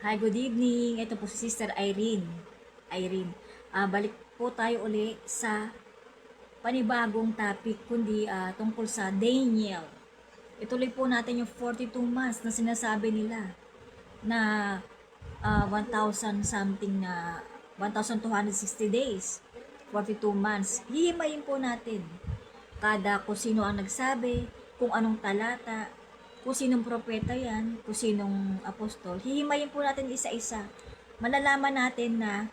Hi, good evening. Ito po si Sister Irene. Irene. Balik po tayo uli sa panibagong topic kundi tungkol sa Daniel. Ituloy po natin yung 42 months na sinasabi nila na 1,000 something na 1,260 days. 42 months. Hihimayin po natin kada kung sino ang nagsabi, kung anong talata, kung sinong propeta yan, kung sinong apostol. Hihimayin po natin isa-isa. Malalaman natin na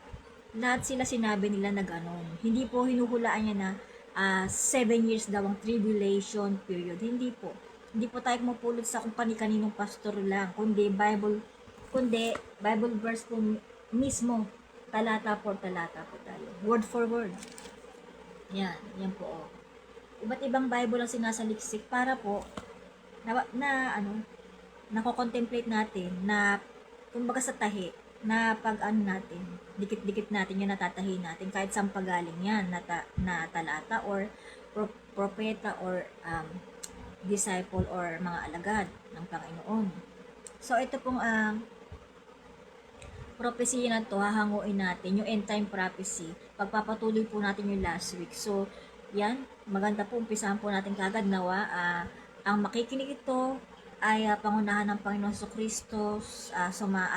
lahat sila sinabi nila na gano'n. Hindi po hinuhulaan niya na 7 years daw ang tribulation period. Hindi po. Hindi po tayo mapulot sa kung kaninong pastor lang, kundi Bible verse po mismo. Talata po tayo. Word for word. Yan po. Iba't ibang Bible ang sinasaliksik para po nako-contemplate natin na kumbaga sa tahi na pag natin, dikit-dikit natin yan natatahi natin kahit saan pagaling yan na talata or propeta or disciple or mga alagad ng Panginoon. So ito pong prophecy na to, hahanguin natin yung end time prophecy. Pagpapatuloy po natin yung last week. So, yan, maganda po, umpisahan po natin kagad nawa. Ang makikinig ito ay pangunahan ng Panginoon Kristo sa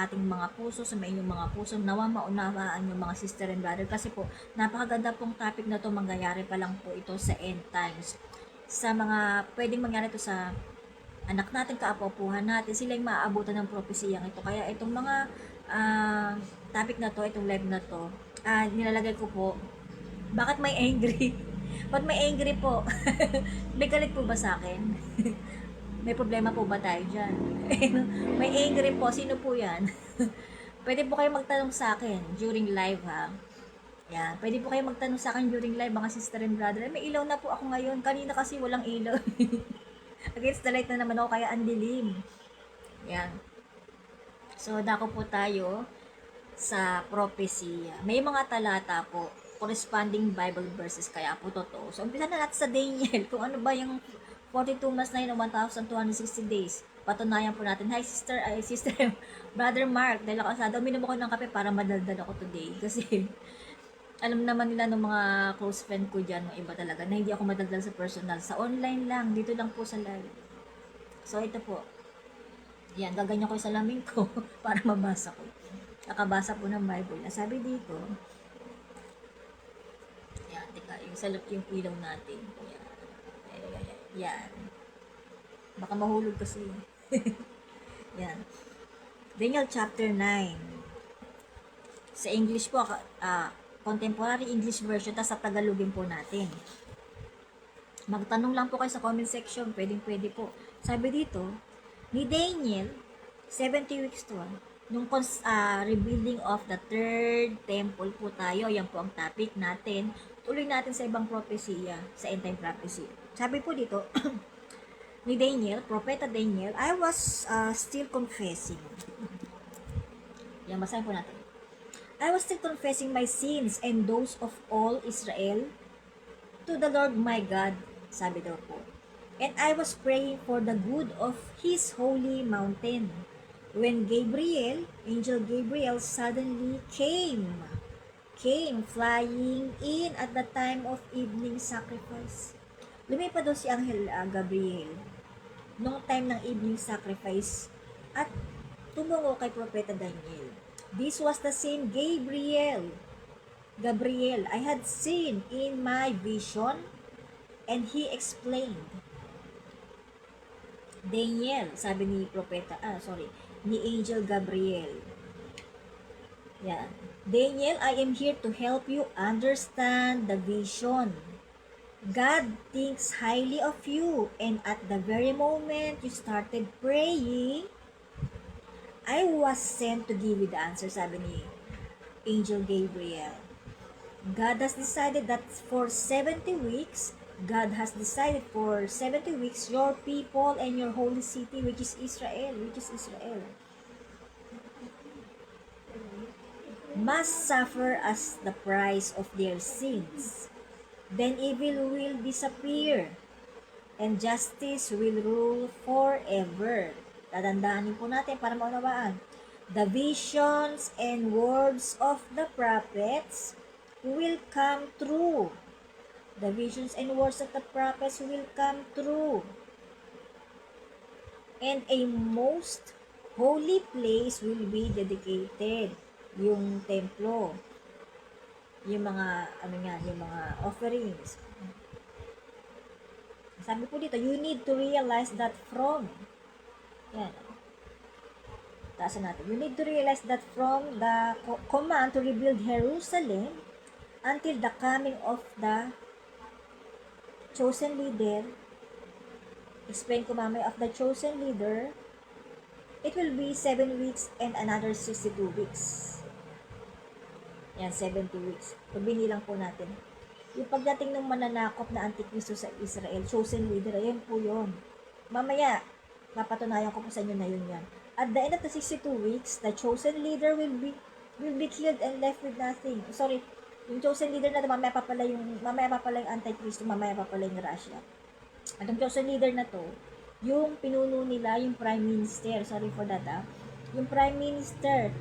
ating mga puso, sa inyong mga puso. Nawa maunawaan yung mga sister and brother. Kasi po, napakaganda pong topic na to, mangyayari pa lang po ito sa end times. Sa mga pwedeng mangyari ito sa anak natin, kaapupuhan natin, sila yung maaabutan ng propesiyang ito. Kaya itong mga topic na to, itong live na to, nilalagay ko po, bakit may angry? Ba't may angry po? May galit po ba sa akin? May problema po ba tayo dyan? May angry po, sino po yan? Pwede po kayo magtanong sa akin during live ha. Yan, pwede po kayo magtanong sa akin during live mga sister and brother. May ilaw na po ako ngayon. Kanina kasi walang ilaw. Against the light na naman ako kaya ang dilim. Yan. So, dako po tayo sa prophecy. May mga talata po, corresponding Bible verses, kaya po totoo. So, umpisa na natin sa Daniel, kung ano ba yung 42 months na yun, 1,260 days. Patunayan po natin. Hi, sister, brother Mark, dahil ako asado, uminom ako ng kape para madaldal ako today. Kasi, alam naman nila ng mga close friend ko dyan, ng iba talaga, na hindi ako madaldal sa personal. Sa online lang, dito lang po sa live. So, ito po. Yan, gaganyan ko yung salamin ko para mabasa ko. Nakabasa po ng Bible. Sabi dito, yan, teka, yung salap yung ilaw natin. Yan. Yan. Baka mahulog kasi. Yan. Daniel chapter 9. Sa English po, contemporary English version, tas sa Tagalogin po natin. Magtanong lang po kayo sa comment section, pwede po. Sabi dito, ni Daniel, 70 weeks to nung rebuilding of the third temple po tayo, yan po ang topic natin. Tuloy natin sa ibang propesya, sa end time prophecy. Sabi po dito, ni Daniel, Propeta Daniel, I was still confessing. Yan, basahin po natin. I was still confessing my sins and those of all Israel to the Lord my God, sabi daw po. And I was praying for the good of His holy mountain. When Angel Gabriel suddenly came flying in at the time of evening sacrifice. Lumipad daw si Angel Gabriel noong time ng evening sacrifice at tumungo kay Propeta Daniel. This was the same Gabriel I had seen in my vision, and he explained. Daniel, sabi ni ni Angel Gabriel. Yan. Daniel, I am here to help you understand the vision. God thinks highly of you, and at the very moment you started praying, I was sent to give you the answer, sabi ni Angel Gabriel. God has decided that for 70 weeks, your people and your holy city, which is Israel, must suffer as the price of their sins. Then evil will disappear, and justice will rule forever. Tatandaanin po natin para maunawaan. The visions and words of the prophets will come true. The visions and words of the prophets will come true. And a most holy place will be dedicated. Yung templo. Yung mga, yung mga offerings. Sabi po dito, you need to realize that from, yan, taasan natin, you need to realize that from the command to rebuild Jerusalem until the coming of the chosen leader, explain ko mamaya, of the chosen leader, it will be 7 weeks and another 62 weeks. Yan, 70 weeks. Pag binilang po natin. Yung pagdating ng mananakop na Antikristo sa Israel, chosen leader, ayan po yun. Mamaya, papatunayan ko po sa inyo na yun yan. At the end of the 62 weeks, the chosen leader will be killed and left with nothing. Sorry, yung chosen leader na to, mamaya pa pala yung Antikristo, mamaya pa pala yung Russia. At yung chosen leader na to, yung pinuno nila, yung prime minister, sorry for that yung prime minister,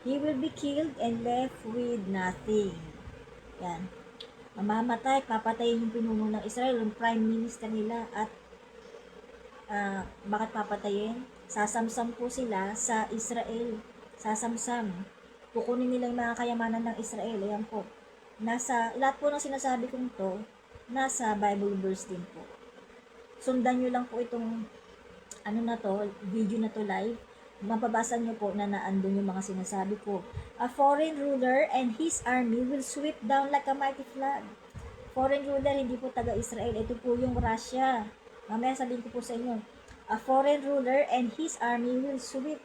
he will be killed and left with nothing. Yan. Mamamatay, papatayin yung pinuno ng Israel, yung prime minister nila, at bakit papatayin? Sasamsam po sila sa Israel. Sasamsam. Kukunin nila yung mga kayamanan ng Israel. Ayan po. Lahat po ng sinasabi kong to, nasa Bible verse din po. Sundan nyo lang po itong, video na to live. Mapabasa nyo po na naandun yung mga sinasabi ko. A foreign ruler and his army will sweep down like a mighty flood. Foreign ruler, hindi po taga-Israel. Ito po yung Russia. Mamaya sabihin ko po sa inyo. A foreign ruler and his army will sweep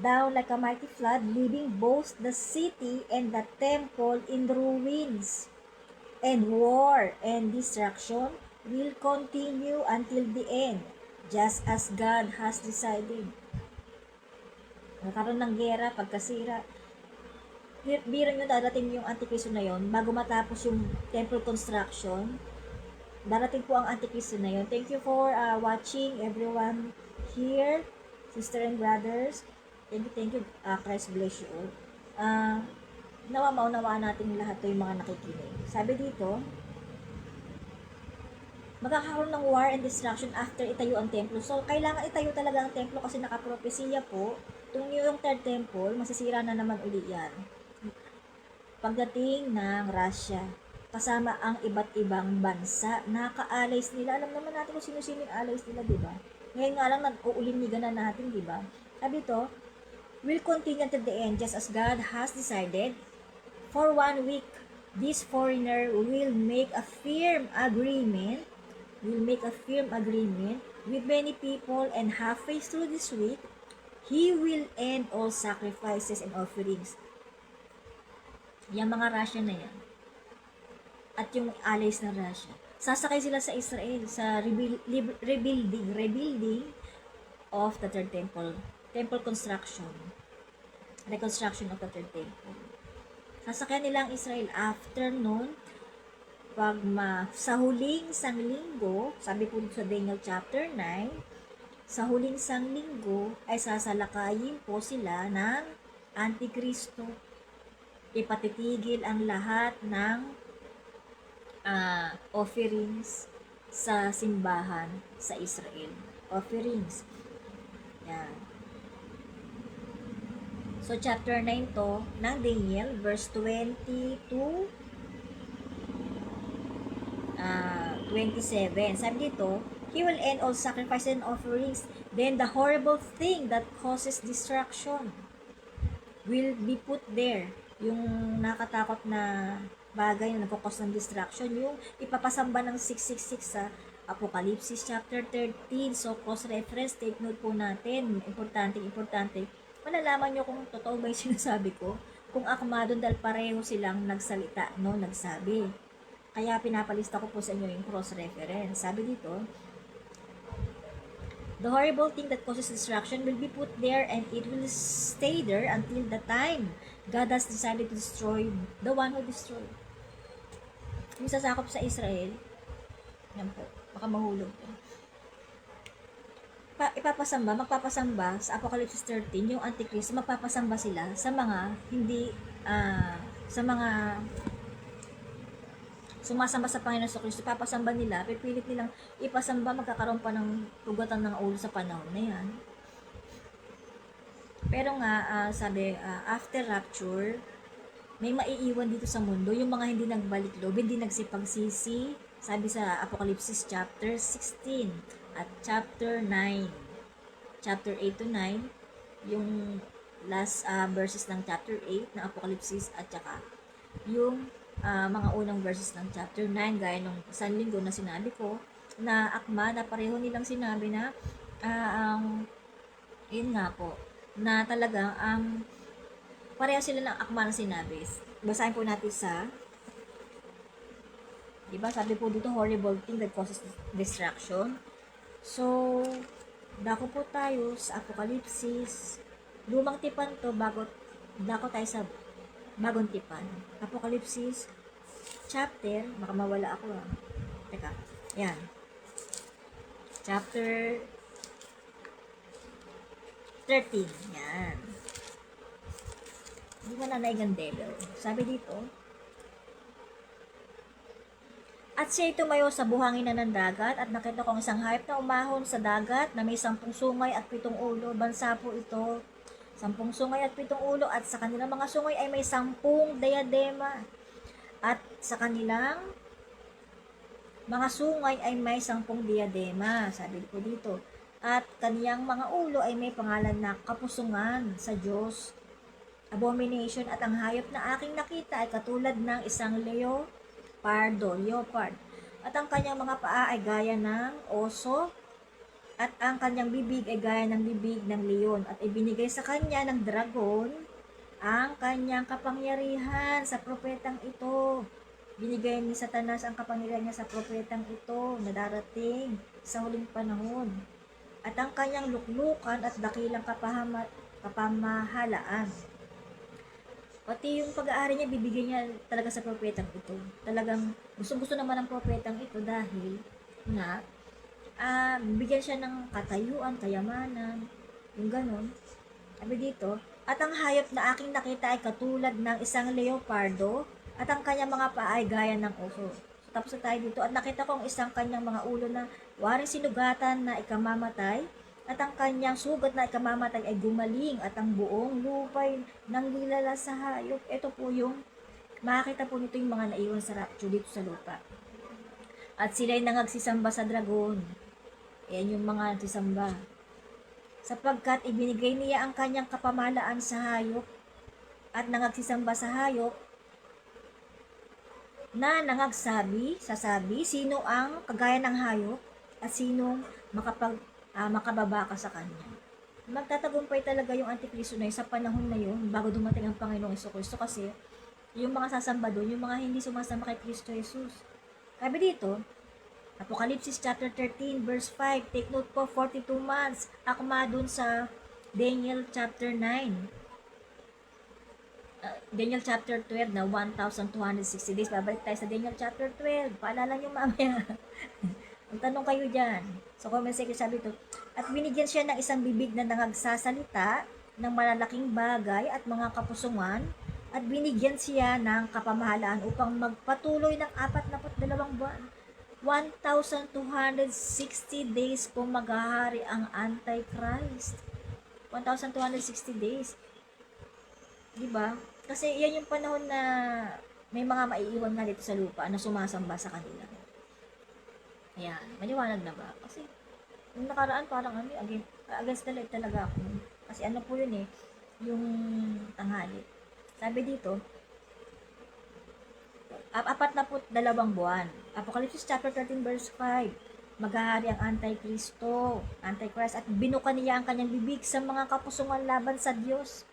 down like a mighty flood, leaving both the city and the temple in ruins. And war and destruction will continue until the end, just as God has decided. Nagkaroon ng gera, pagkasira. Biro nyo, darating yung Antikristo na yon bago matapos yung temple construction. Darating po ang Antikristo na yon. Thank you for watching everyone here, sister and brothers. Thank you. Christ bless you all. Maunawaan natin lahat to yung mga nakikinig. Sabi dito, magkakaroon ng war and destruction after itayo ang templo. So, kailangan itayo talaga ang templo kasi nakapropesiya po, yung third temple, masisira na naman uli yan. Pagdating ng Russia, kasama ang iba't ibang bansa, nakaka-allies nila. Alam naman natin kung sino-sino yung allies nila, di ba? Ngayon nga lang, nag-uulinigan na natin, di ba? Sabi ito, will continue until the end, just as God has decided. For 1 week, this foreigner will make a firm agreement with many people, and halfway through this week, he will end all sacrifices and offerings. Yung mga Russia na yan, at yung allies ng Russia, sasakay sila sa Israel sa rebuilding of the third temple construction, reconstruction of the third temple. Sasakyan nila ang Israel after noon, sa huling sanglinggo, sabi po sa Daniel chapter 9, sa huling sanglinggo ay sasalakayin po sila ng Antikristo. Ipatitigil ang lahat ng offerings sa simbahan sa Israel. Offerings. Yan. So, chapter 9 to ng Daniel, verse 20 to 27. Sabi dito, he will end all sacrifices and offerings. Then the horrible thing that causes destruction will be put there. Yung nakatakot na bagay na nagkakos ng destruction, yung ipapasamba ng 666 sa Apocalypse chapter 13. So, cross-reference, take note po natin. Importante. Malalaman nyo kung totoo ba yung sinasabi ko. Kung akma doon dahil pareho silang nagsalita, nagsabi. Kaya pinapalista ko po sa inyo yung cross-reference. Sabi dito, the horrible thing that causes destruction will be put there, and it will stay there until the time God has decided to destroy the one who destroyed. Yung sasakop sa Israel, yan po, baka mahulog. magpapasamba sa Apocalypse 13, yung Antichrist, magpapasamba sila sa mga hindi, sa mga sumasamba sa Panginoon sa Kristo, papasamba nila, pipilit nilang ipasamba, magkakaroon pa ng tugatan ng ulo sa panahon na yan. Pero nga, after rapture, may maiiwan dito sa mundo, yung mga hindi nagbalik loob, hindi nagsipagsisi, sabi sa Apocalypse chapter 16 at chapter 9, chapter 8 to 9, yung last verses ng chapter 8 ng Apocalypse at saka yung mga unang verses ng chapter 9, gaya nung isang linggo na sinabi ko, na akma na pareho nilang sinabi na yun nga po, na talagang pareho sila ng akma na sinabi. Basahin po natin sa, diba, sabi po dito, horrible thing that causes destruction. So, dako po tayo sa Apokalipsis. Lumang tipan to, dako tayo sa bagong tipan. Apokalipsis chapter, baka mawala ako Teka, yan. Chapter 13, yan. Hindi mo na naigang devil. Sabi dito, at siya'y tumayo sa buhangin na ng dagat at nakita kong isang hayop na umahon sa dagat na may 10 sungay at 7 ulo. Bansa po ito. 10 sungay at 7 ulo at sa kanilang mga sungay ay may 10 diadema. At sa kanilang mga sungay ay may 10 diadema. Sabi po dito. At kaniyang mga ulo ay may pangalan na kapusungan sa Diyos. Abomination, at ang hayop na aking nakita ay katulad ng isang leopard. At ang kanyang mga paa ay gaya ng oso, at ang kanyang bibig ay gaya ng bibig ng leon. At ibinigay sa kanya ng dragon ang kanyang kapangyarihan sa propetang ito. Binigay ni Satanas ang kapangyarihan niya sa propetang ito na darating sa huling panahon. At ang kanyang luklukan at dakilang kapamahalaan. Pati yung pag-aari niya, bibigyan niya talaga sa propetang ito. Talagang gusto-gusto naman ng propetang ito dahil nga, bigyan siya ng katayuan, kayamanan, yung ganun. Sabi dito, at ang hayop na aking nakita ay katulad ng isang leopardo, at ang kanyang mga paa ay gaya ng oso. So, tapos na tayo dito, at nakita ko ang isang kanyang mga ulo na waring sinugatan na ikamamatay, at ang kanyang sugat na ikamamatay ay gumaling, at ang buong lupay nang nilala sa hayop. Ito po yung, makikita po nito yung mga naiwan sa rapture dito sa lupa. At sila'y nangagsisamba sa dragon. Ayan yung mga nagsisamba. Sapagkat ibinigay niya ang kanyang kapamahalaan sa hayop, at nangagsisamba sa hayop, na sasabi, sino ang kagaya ng hayop, at sinong makababa ka sa kanya. Magtatagumpay talaga yung Antikristo na yun sa panahon na yun, bago dumating ang Panginoong Jesucristo, kasi yung mga sasamba doon, yung mga hindi sumasamba kay Kristo Jesus. Sabi dito, Apocalypse chapter 13 verse 5, take note po, 42 months, akma dun sa Daniel chapter 9. Daniel chapter 12 na 1,260 days. Babalik tayo sa Daniel chapter 12. Paalala nyo mamaya. Ang tanong kayo dyan. So, comment section, sabi ito, at binigyan siya ng isang bibig na nangagsasalita ng malalaking bagay at mga kapusungan, at binigyan siya ng kapamahalaan upang magpatuloy ng 42 buwan. 1,260 days po maghahari ang Antichrist. 1,260 days. Diba? Kasi yan yung panahon na may mga maiiwan nga dito sa lupa na sumasamba sa kanila. Ayan, maliwanag na ba? Kasi, yung nakaraan parang against the light talaga ako. Kasi ano po yun yung tanghali. Sabi dito, 42 buwan. Apocalypse chapter 13 verse 5. Maghahari ang Antichrist, at binuka niya ang kanyang bibig sa mga kapusungan laban sa Diyos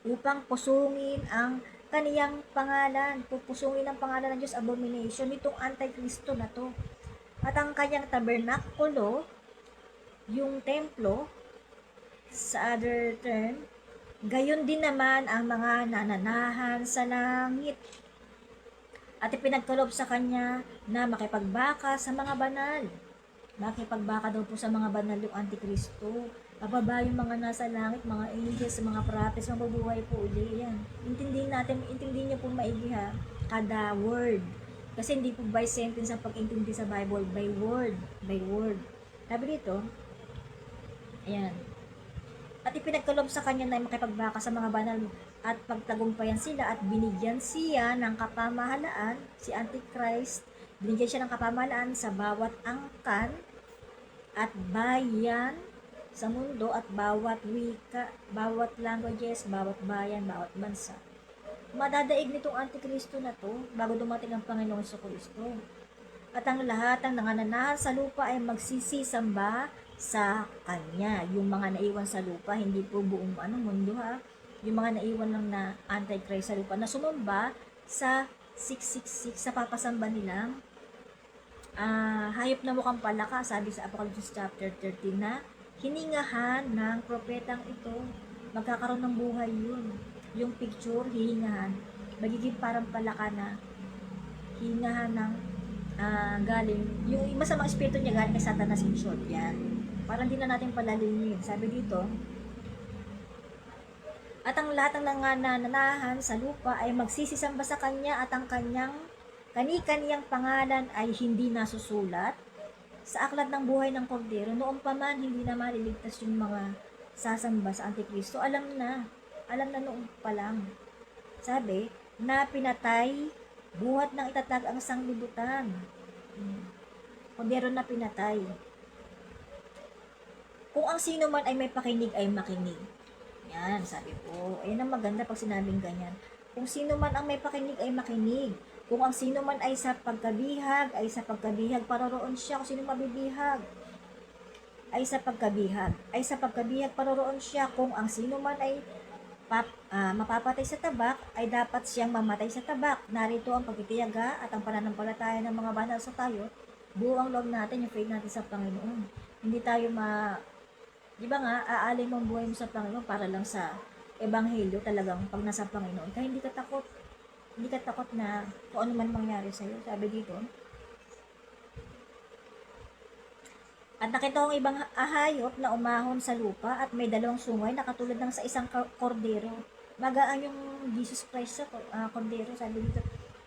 upang pusungin ang kaniyang pangalan. Pupusungin ang pangalan ng Diyos, abomination, nitong Antikristo na to. At ang kanyang tabernakulo, yung templo, sa other term, gayon din naman ang mga nananahan sa langit. At ipinagkaloob sa kanya na makipagbaka sa mga banal. Makipagbaka daw po sa mga banal yung Antikristo. Pababa yung mga nasa langit, mga angels, mga prophets, mabubuhay po uli. Yan. Intindihin natin, intindihin niyo po maigi ha, kada word. Kasi hindi po by sentence ang pag-intindi sa Bible, by word, by word. Sabi dito, ayan, at ipinagkaloob sa kanya na makipagbaka sa mga banal at pagtagumpayan sila at binigyan siya ng kapamahalaan, si Antichrist, binigyan siya ng kapamahalaan sa bawat angkan at bayan sa mundo at bawat wika, bawat languages, bawat bayan, bawat bansa. Madadaig nitong Antikristo na to bago dumating ang Panginoong Kristo. At ang lahat ng nangananahan sa lupa ay magsisisamba sa Kanya. Yung mga naiwan sa lupa, hindi po buong mundo ha. Yung mga naiwan lang na Antichrist sa lupa na sumamba sa 666 sa papasamba nilang hayop na mukhang palaka, sabi sa Apocalypse chapter 13 na hiningahan ng propetang ito. Magkakaroon ng buhay yun. Yung picture, hihingahan. Magiging parang palaka na hihingahan ng galing, yung masamang espiritu niya galing kay Satanas in short, yan. Parang di na natin palalimin. Sabi dito, at ang lahat ng nananahan sa lupa ay magsisisamba sa kanya at ang kanyang kani-kaniyang pangalan ay hindi nasusulat sa aklat ng buhay ng Kordero. Noon pa man, hindi na maliligtas yung mga sasamba sa Antikristo. Alam na noon pa lang. Sabi, na pinatay buhat ng itatag ang sanglibutan. Kordero na pinatay. Kung ang sino man ay may pakinig ay makinig. Yan, sabi po. Ayan ang maganda pag sinabing ganyan. Kung sino man ang may pakinig ay makinig. Kung ang sino man ay sa pagkabihag, ay sa pagkabihag, paroroon siya. Kung sino mabibihag, ay sa pagkabihag. Ay sa pagkabihag, paroroon siya. Kung ang sino man ay mapapatay sa tabak, ay dapat siyang mamatay sa tabak. Narito ang pagtitiyaga at ang pananampalataya ng mga banal sa tayo. Buo ang loob natin, yung faith natin sa Panginoon. Hindi tayo di ba nga, aalay mong buhay mo sa Panginoon para lang sa Ebanghelyo talagang pag nasa Panginoon. Kaya hindi ka takot na kung ano man mangyari sa'yo. Sabi dito, at nakita kong ibang ahayop na umahon sa lupa at may dalawang sungay na katulad ng sa isang kordero. Magaan yung Jesus Christ sa kordero, sabi dito,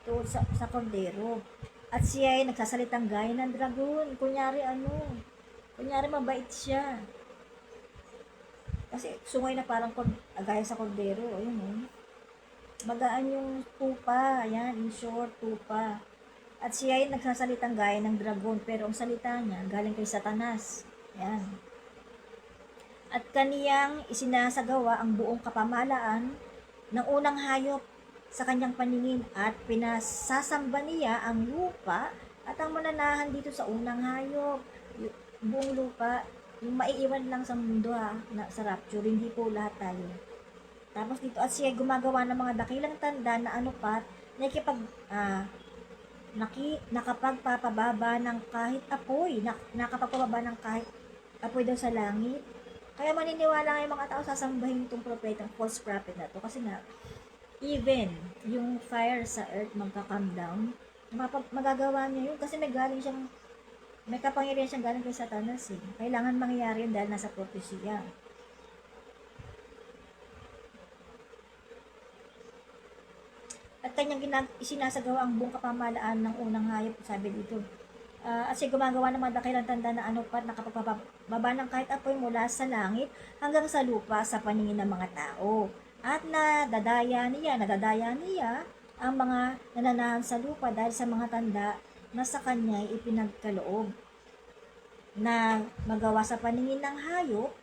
tuod sa kordero. At siya ay nagsasalitang gaya ng dragon. Kunyari mabait siya. Kasi sungay na parang gaya sa kordero. Ayun magaan yung tupa. Ayan, in short, tupa. At siya ay nagsasalitang gaya ng dragon, pero ang salita niya galing kay Satanas. Ayan. At kaniyang isinasagawa ang buong kapamahalaan ng unang hayop sa kanyang paningin at pinasasamba niya ang lupa at ang mananahan dito sa unang hayop. Yung buong lupa, yung maiiwan lang sa mundo sa rapture, hindi po lahat tayo. Tapos dito, at siya gumagawa ng mga dakilang tanda na anupat, nakapagpapababa ng kahit apoy, nakapagpababa ng kahit apoy daw sa langit. Kaya maniniwala yung mga tao sasambahin itong propetang false prophet na to. Kasi nga, even yung fire sa earth magka-calm down, magagawa niya yun kasi may kapangyarihan siyang galing kay Satanas eh. Kailangan mangyari yun dahil nasa propesya. At kanyang isinasagawa ang buong kapamahalaan ng unang hayop, sabi dito. At siya gumagawa ng mga dakilang tanda na anupat nakapagpababa ng kahit apoy mula sa langit hanggang sa lupa sa paningin ng mga tao. At nadadaya niya ang mga nananahan sa lupa dahil sa mga tanda na sa kanya ipinagkaloob na magawa sa paningin ng hayop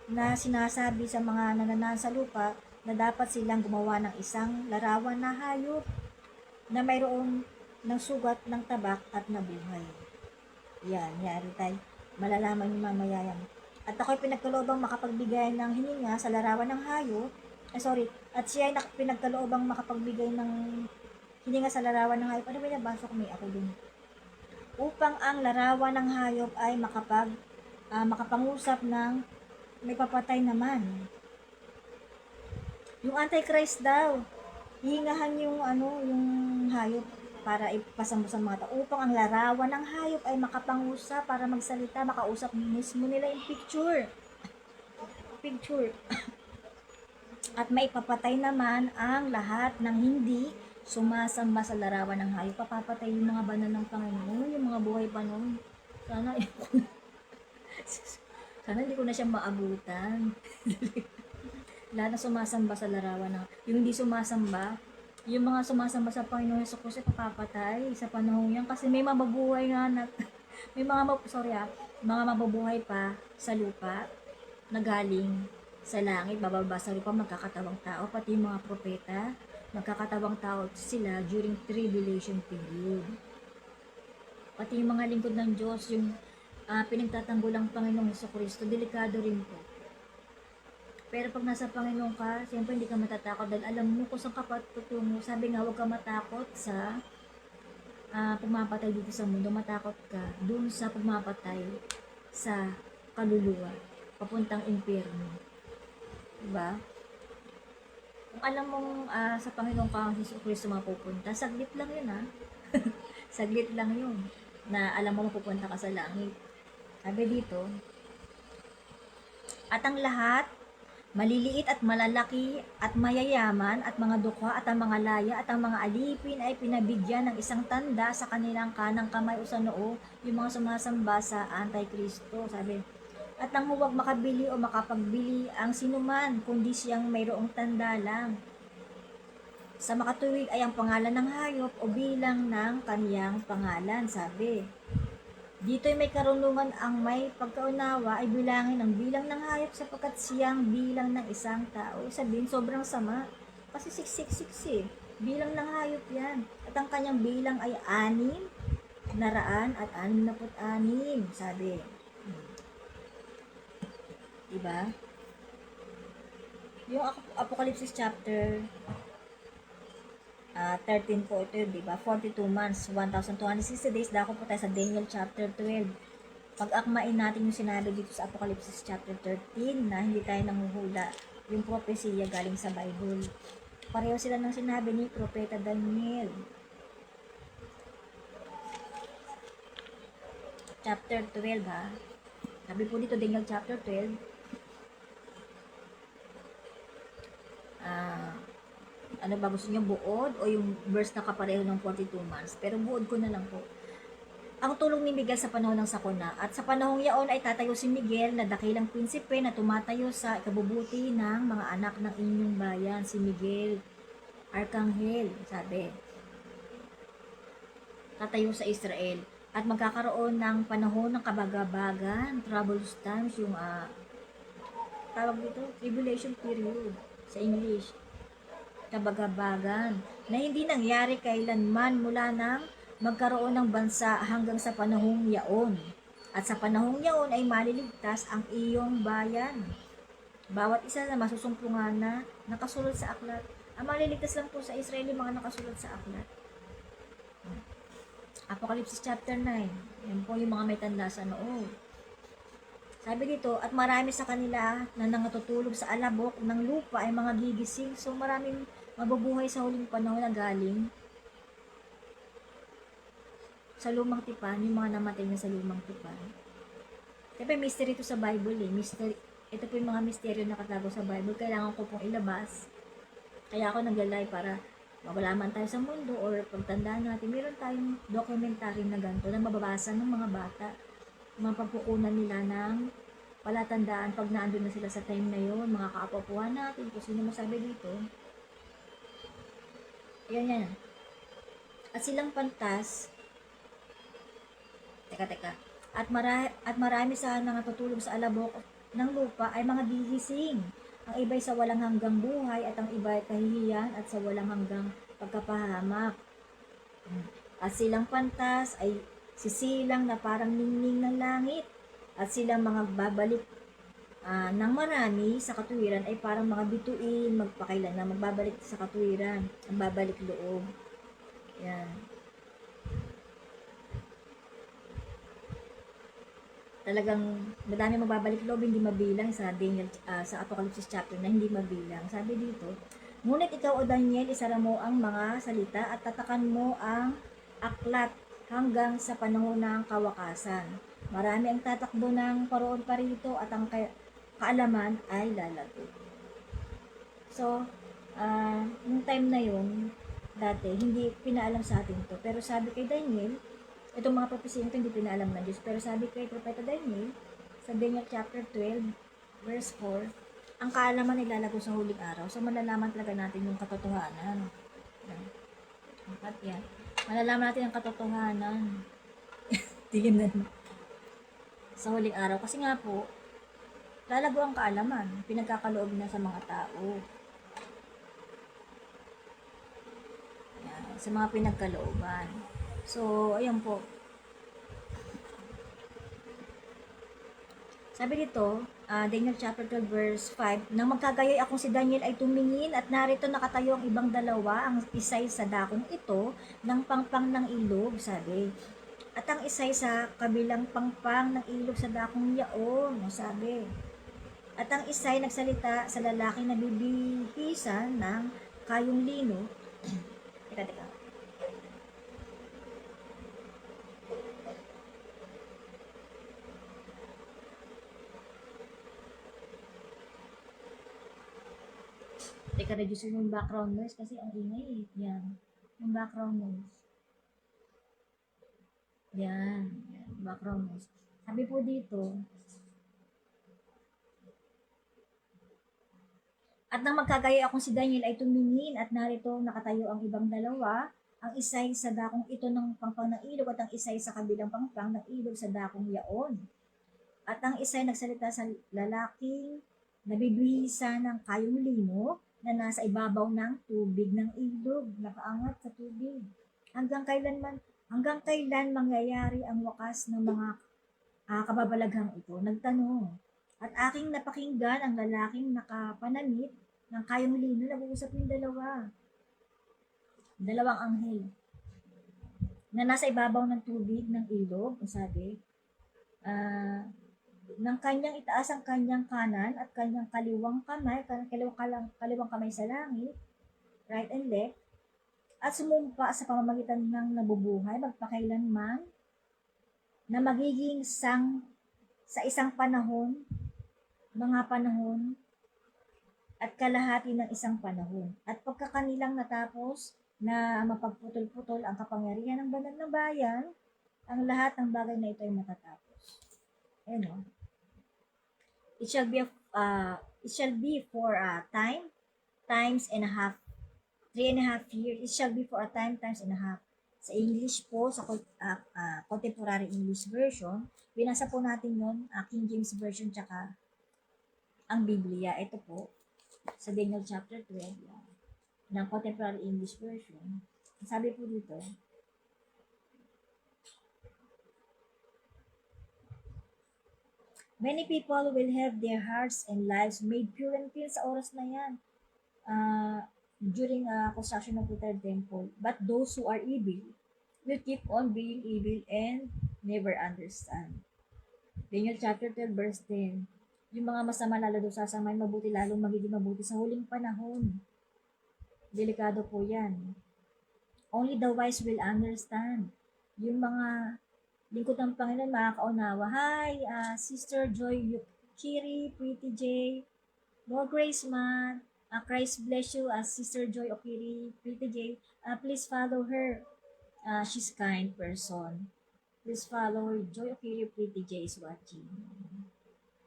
na sinasabi sa mga nananahan sa lupa na dapat silang gumawa ng isang larawan na hayop na mayroon ng sugat ng tabak at nabuhay. Yan, yari tayo. Malalaman niyo mamaya yan. At ako'y pinagkaloobang makapagbigay ng hininga sa larawan ng hayop. At siya ay pinagkaloobang makapagbigay ng hininga sa larawan ng hayop. Ano ba nabasa ko? May ako dun. Upang ang larawan ng hayop ay makapangusap ng may papatay naman. Yung Antichrist daw, hihingahan yung hayop. para ipasa mo sa mga tao upang ang larawan ng hayop ay makapangusap para magsalita, makausap mismo nila yung picture. At maipapatay naman ang lahat ng hindi sumasamba sa larawan ng hayop. Papapatay yung mga banal ng Panginoon, yung mga buhay pa nun. Sana, sana hindi ko na siya maabutan. Lahat na sumasamba sa larawan ng, yung hindi sumasamba, yung mga sumasamba sa Panginoon Hesus Kristo papapatay sa panahon yan kasi may mababuhay nga na, may mga mga mababuhay pa sa lupa na galing sa langit, bababa sa lupa, magkakatawang tao, pati yung mga propeta, magkakatawang tao sila during tribulation period. Pati yung mga lingkod ng Diyos, yung pinagtatanggol ang Panginoong Hesus Kristo, delikado rin po. Pero pag nasa Panginoon ka, siyempre hindi ka matatakot dahil alam mo kung saan ka patutungo. Sabi nga, huwag ka matakot sa pumapatay dito sa mundo. Matakot ka dun sa pumapatay sa kaluluwa, papuntang impyerno. Diba? Kung alam mong sa Panginoon ka, Hesus Kristo mapupunta, saglit lang yun saglit lang yun na alam mo mapupunta ka sa langit. Sabi dito, at ang lahat, maliliit at malalaki at mayayaman at mga dukha at ang mga laya at ang mga alipin ay pinabigyan ng isang tanda sa kanilang kanang kamay o sa noo, yung mga sumasamba sa Antikristo. Sabi, at nang huwag makabili o makapagbili ang sinuman, kundi siyang mayroong tanda lang. Sa makatuwid ay ang pangalan ng hayop o bilang ng kaniyang pangalan, sabi. Dito'y may karunungan ang may pagkaunawa ay bilangin ang bilang ng hayop sapagkat siyang bilang ng isang tao. Sabihin, sobrang sama. Kasi 666 bilang ng hayop yan. At ang kanyang bilang ay 666, sabi. Diba? Yung Apocalypse chapter 13 po ito, diba? 42 months, 1,260 days. Dako po tayo sa Daniel chapter 12. Pag-akmain natin yung sinabi dito sa Apocalypse chapter 13 na hindi tayo nanguhula yung propesya galing sa Bible. Pareho sila ng sinabi ni Propeta Daniel. Chapter 12 Sabi po dito, Daniel chapter 12. Ano ba gusto niyo, buod o yung verse na kapareho ng 42 months? Pero buod ko na lang po. Ang tulong ni Miguel sa panahon ng sakuna. At sa panahong yaon ay tatayo si Miguel na dakilang prinsipe na tumatayo sa ikabubuti ng mga anak ng inyong bayan. Si Miguel, Arkanghel, sabi. Tatayo sa Israel. At magkakaroon ng panahon ng kabagabagan, troublous times, yung tawag dito, tribulation period sa English. Kabagabagan na hindi nangyari kailanman mula nang magkaroon ng bansa hanggang sa panahong yaon. At sa panahong yaon ay maliligtas ang iyong bayan. Bawat isa na masusumpungan na nakasulat sa aklat. Ang maliligtas lang po sa Israel yung mga nakasulat sa aklat. Apocalypse chapter 9. Yan po yung mga may tanda sa noo. Sabi dito, at marami sa kanila na nangatutulog sa alabok ng lupa ay mga gigising. So maraming mabubuhay sa huling panahon na galing sa lumang tipan, yung mga namatay na sa lumang tipan. Siyempre, mystery ito sa Bible Mystery. Ito po yung mga misteryo na nakatago sa Bible. Kailangan ko pong ilabas. Kaya ako naglalay para mawalaman tayo sa mundo or pagtandaan natin. Meron tayong documentary na ganito na mababasa ng mga bata. Mga pagkukunan nila ng palatandaan pag naandun na sila sa time na yon, mga kaapapuan natin, kung sino masabi dito. Yan. At silang pantas, teka. At marami sa natutulog sa alabok ng lupa ay mga gigising. Ang iba'y sa walang hanggang buhay at ang iba'y kahihiyan at sa walang hanggang pagkapahamak. At silang pantas ay sisilang na parang ningning ng langit. At silang mga babalik ng marami sa katuwiran ay parang mga bituin magpakailan na magbabalik sa katuwiran, ang babalik loob. Yan. Talagang madami magbabalik loob, hindi mabilang sa Daniel, sa Apocalypse chapter na hindi mabilang. Sabi dito, Ngunit ikaw, o Daniel, isara mo ang mga salita at tatakan mo ang aklat hanggang sa panahon ng kawakasan. Marami ang tatakbo ng paroon pa rito at ang kaalaman ay lalago. So, nung time na yun, dati, hindi pinaalam sa atin to. Pero sabi kay Daniel, itong mga prophecy ito hindi pinaalam ng Diyos. Pero sabi kay Propeta Daniel, sa Daniel chapter 12, verse 4, ang kaalaman ay lalago sa huling araw. So, malalaman talaga natin yung katotohanan. Yan. At yan. Malalaman natin ang katotohanan. Tingnan mo. Sa huling araw. Kasi nga po, lalago ang kaalaman. Pinagkakaloob na sa mga tao. Yan. Sa mga pinagkalooban. So, ayun po. Sabi dito, Daniel chapter 12 verse 5, nang magkagayoy akong si Daniel ay tumingin at narito nakatayo ang ibang dalawa, ang isay sa dakong ito ng pangpang ng ilog, sabi. At ang isay sa kabilang pangpang ng ilog sa dakong yaon, sabi. At ang isay nagsalita sa lalaking nabibihisan ng kayong lino. Teka. Teka, reduce yung background noise kasi ang ingay eh. Yan. Yung background noise. Yan. Background noise. Sabi po dito, at nang magkagaya akong si Daniel ay tumingin at narito nakatayo ang ibang dalawa, ang isay sa dakong ito ng pangpang ng ilog at ang isay sa kabilang pangpang ng ilog sa dakong yaon. At ang isay nagsalita sa lalaking nabibihisa ng kayong lino na nasa ibabaw ng tubig ng ilog, nakaangat sa tubig. Hanggang kailan mangyayari ang wakas ng mga kababalaghang ito? Nagtanong. At aking napakinggan ang lalaking nakapanamit ng kayong lino, nag-uusap yung dalawang anghel na nasa ibabaw ng tubig ng ilog, sabi, ng kanyang itaas ang kanyang kanan at kanyang kaliwang kamay sa langit, right and left, at sumumpa sa pamamagitan ng nabubuhay magpakailanman na magiging sa isang panahon, mga panahon, at kalahati ng isang panahon. At pagkakanilang natapos na mapagputol-putol ang kapangyarihan ng banal na bayan, ang lahat ng bagay na ito ay matatapos. Ayun o. It shall be for a times and a half, 3.5 years. It shall be for a times and a half. Sa English po, sa Contemporary English Version, binasa po natin yun, King James Version, tsaka ang Biblia. Ito po, sa Daniel chapter 12, ng Contemporary English Version. Sabi po dito, many people will have their hearts and lives made pure and clean sa oras na yan. During construction of the third temple. But those who are evil will keep on being evil and never understand. Daniel chapter 12 verse 10. Yung mga masama lalo doon sasamay, mabuti lalong magiging mabuti sa huling panahon. Delikado po yan. Only the wise will understand. Yung mga lingkod ng Panginoon makakaunawa. Hi, Sister Joy Kiri, Pretty J, more grace man. Christ bless you, Sister Joy Okiri, Pretty J. Please follow her. She's kind person. Please follow her. Joy Okiri, Pretty J is watching.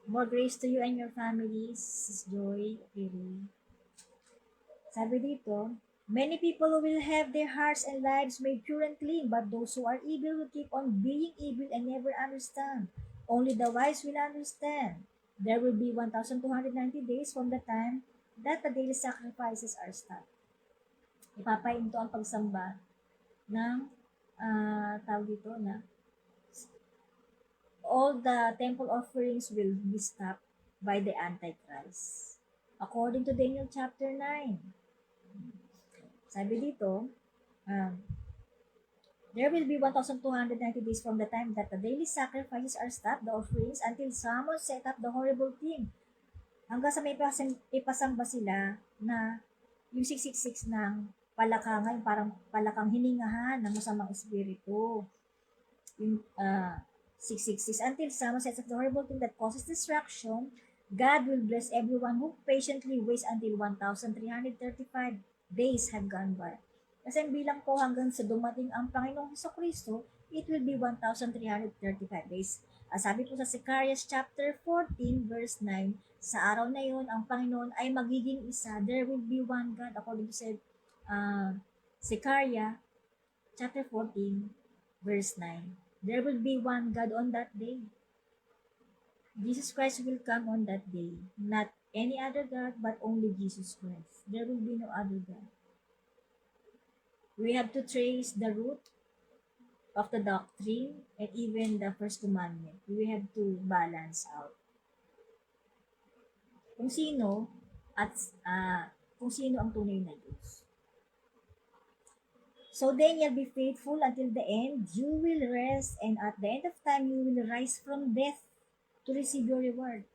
More grace to you and your families, Sis Joy Okiri. Sabi dito, many people will have their hearts and lives made pure and clean, but those who are evil will keep on being evil and never understand. Only the wise will understand. There will be 1,290 days from the time that the daily sacrifices are stopped. Ipapahinto ang pagsamba ng tawag dito na all the temple offerings will be stopped by the Antichrist. According to Daniel chapter 9. Sabi dito, there will be 1,290 days from the time that the daily sacrifices are stopped, the offerings, until someone set up the horrible thing. Hanggang sa may ipasamba sila na yung 666 ng palakangan, parang palakang hiningahan ng masamang espiritu. Yung 666, until someone says of the horrible thing that causes destruction, God will bless everyone who patiently waits until 1,335 days have gone by. Kasi ang bilang po hanggang sa dumating ang Panginoong Hesukristo, it will be 1,335 days. Sabi po sa Zechariah chapter 14 verse 9, sa araw na yun, ang Panginoon ay magiging isa. There will be one God, according to Zechariah chapter 14 verse 9. There will be one God on that day. Jesus Christ will come on that day. Not any other God, but only Jesus Christ. There will be no other God. We have to trace the root of the doctrine and even the first commandment. We have to balance out kung sino at kung sino ang tunay na Diyos. So then you'll be faithful until the end. You will rest, and at the end of time, you will rise from death to receive your reward.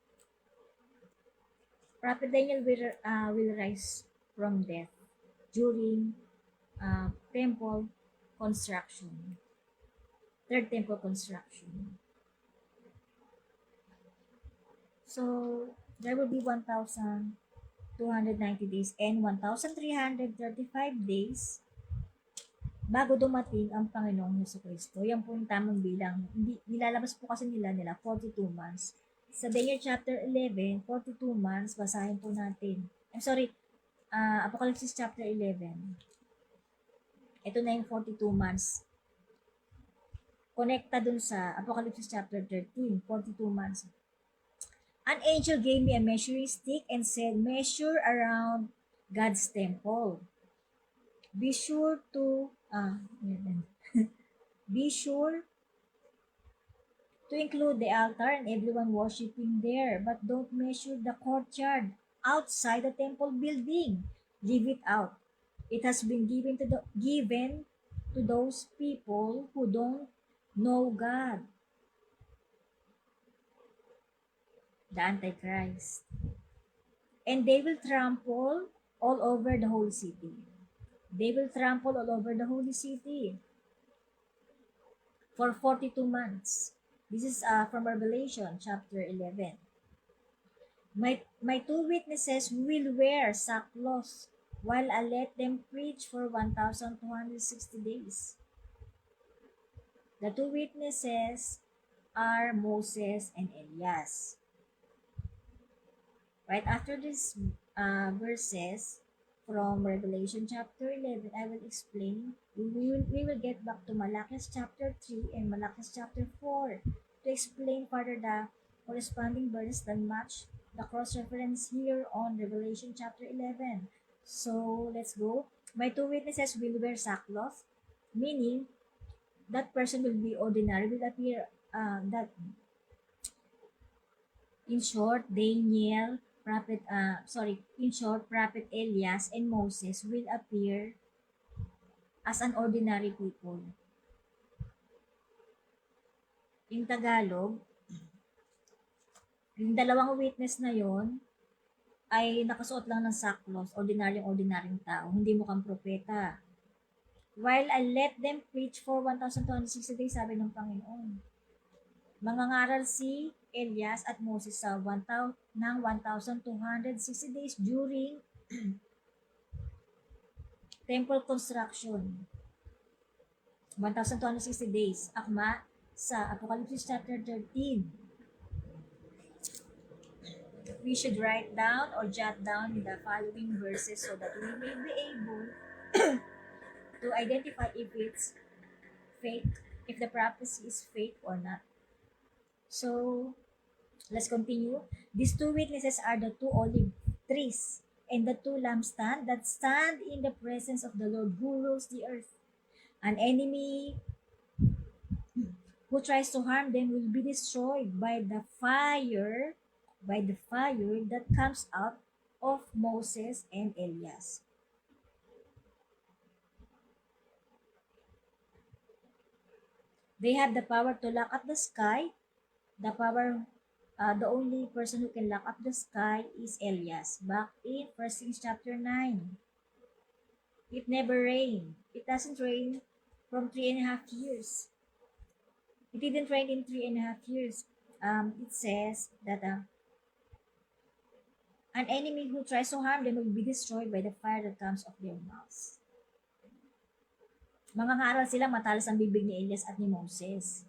Prophet Daniel will rise from death during temple construction, third temple construction. So there will be 1,290 days and 1,335 days bago dumating ang Panginoong Jesucristo. Yan po yung tamang bilang. Hindi, nilalabas po kasi nila 42 months. Sa Daniel chapter 11, 42 months, basahin po natin. Apocalypse chapter 11. Ito na yung 42 months. Connecta dun sa Apocalypse chapter 13, 42 months. An angel gave me a measuring stick and said, measure around God's temple. Be sure to be sure to include the altar and everyone worshiping there, but don't measure the courtyard outside the temple building. Leave it out. It has been given to those people who don't know God. The Antichrist. And they will trample all over the whole city. They will trample all over the holy city for 42 months. This is from Revelation chapter 11. My two witnesses will wear sackcloth while I let them preach for 1,260 days. The two witnesses are Moses and Elias. Right after these verses from Revelation chapter 11, I will explain. We will get back to Malachi chapter 3 and Malachi chapter 4 to explain further the corresponding verses that match the cross-reference here on Revelation chapter 11. So, let's go. My two witnesses will wear sackcloth, meaning that person will be ordinary, will appear that in short, Prophet Elias and Moses will appear as an ordinary people. In Tagalog, yung dalawang witness na yon ay nakasuot lang ng sackcloth, ordinaryong tao, hindi mukhang propeta. While I let them preach for 1,260 days, sabi ng Panginoon. Mangangaral si Elias at Moses sa 1,260 days during temple construction. 1,260 days. Akma sa Apocalypse chapter 13. We should write down or jot down the following verses so that we may be able to identify if it's fake, if the prophecy is fake or not. So, let's continue. These two witnesses are the two olive trees and the two lampstands that stand in the presence of the Lord who rules the earth. An enemy who tries to harm them will be destroyed by the fire that comes out of Moses and Elias. They have the power to lock up the sky. The only person who can lock up the sky is Elias. Back in 1 Kings chapter 9. It never rained. It doesn't rain from 3.5 years. It didn't rain in 3.5 years. It says that an enemy who tries to harm them will be destroyed by the fire that comes of their mouths. Mangangaral sila matalas ang bibig ni Elias at ni Moses.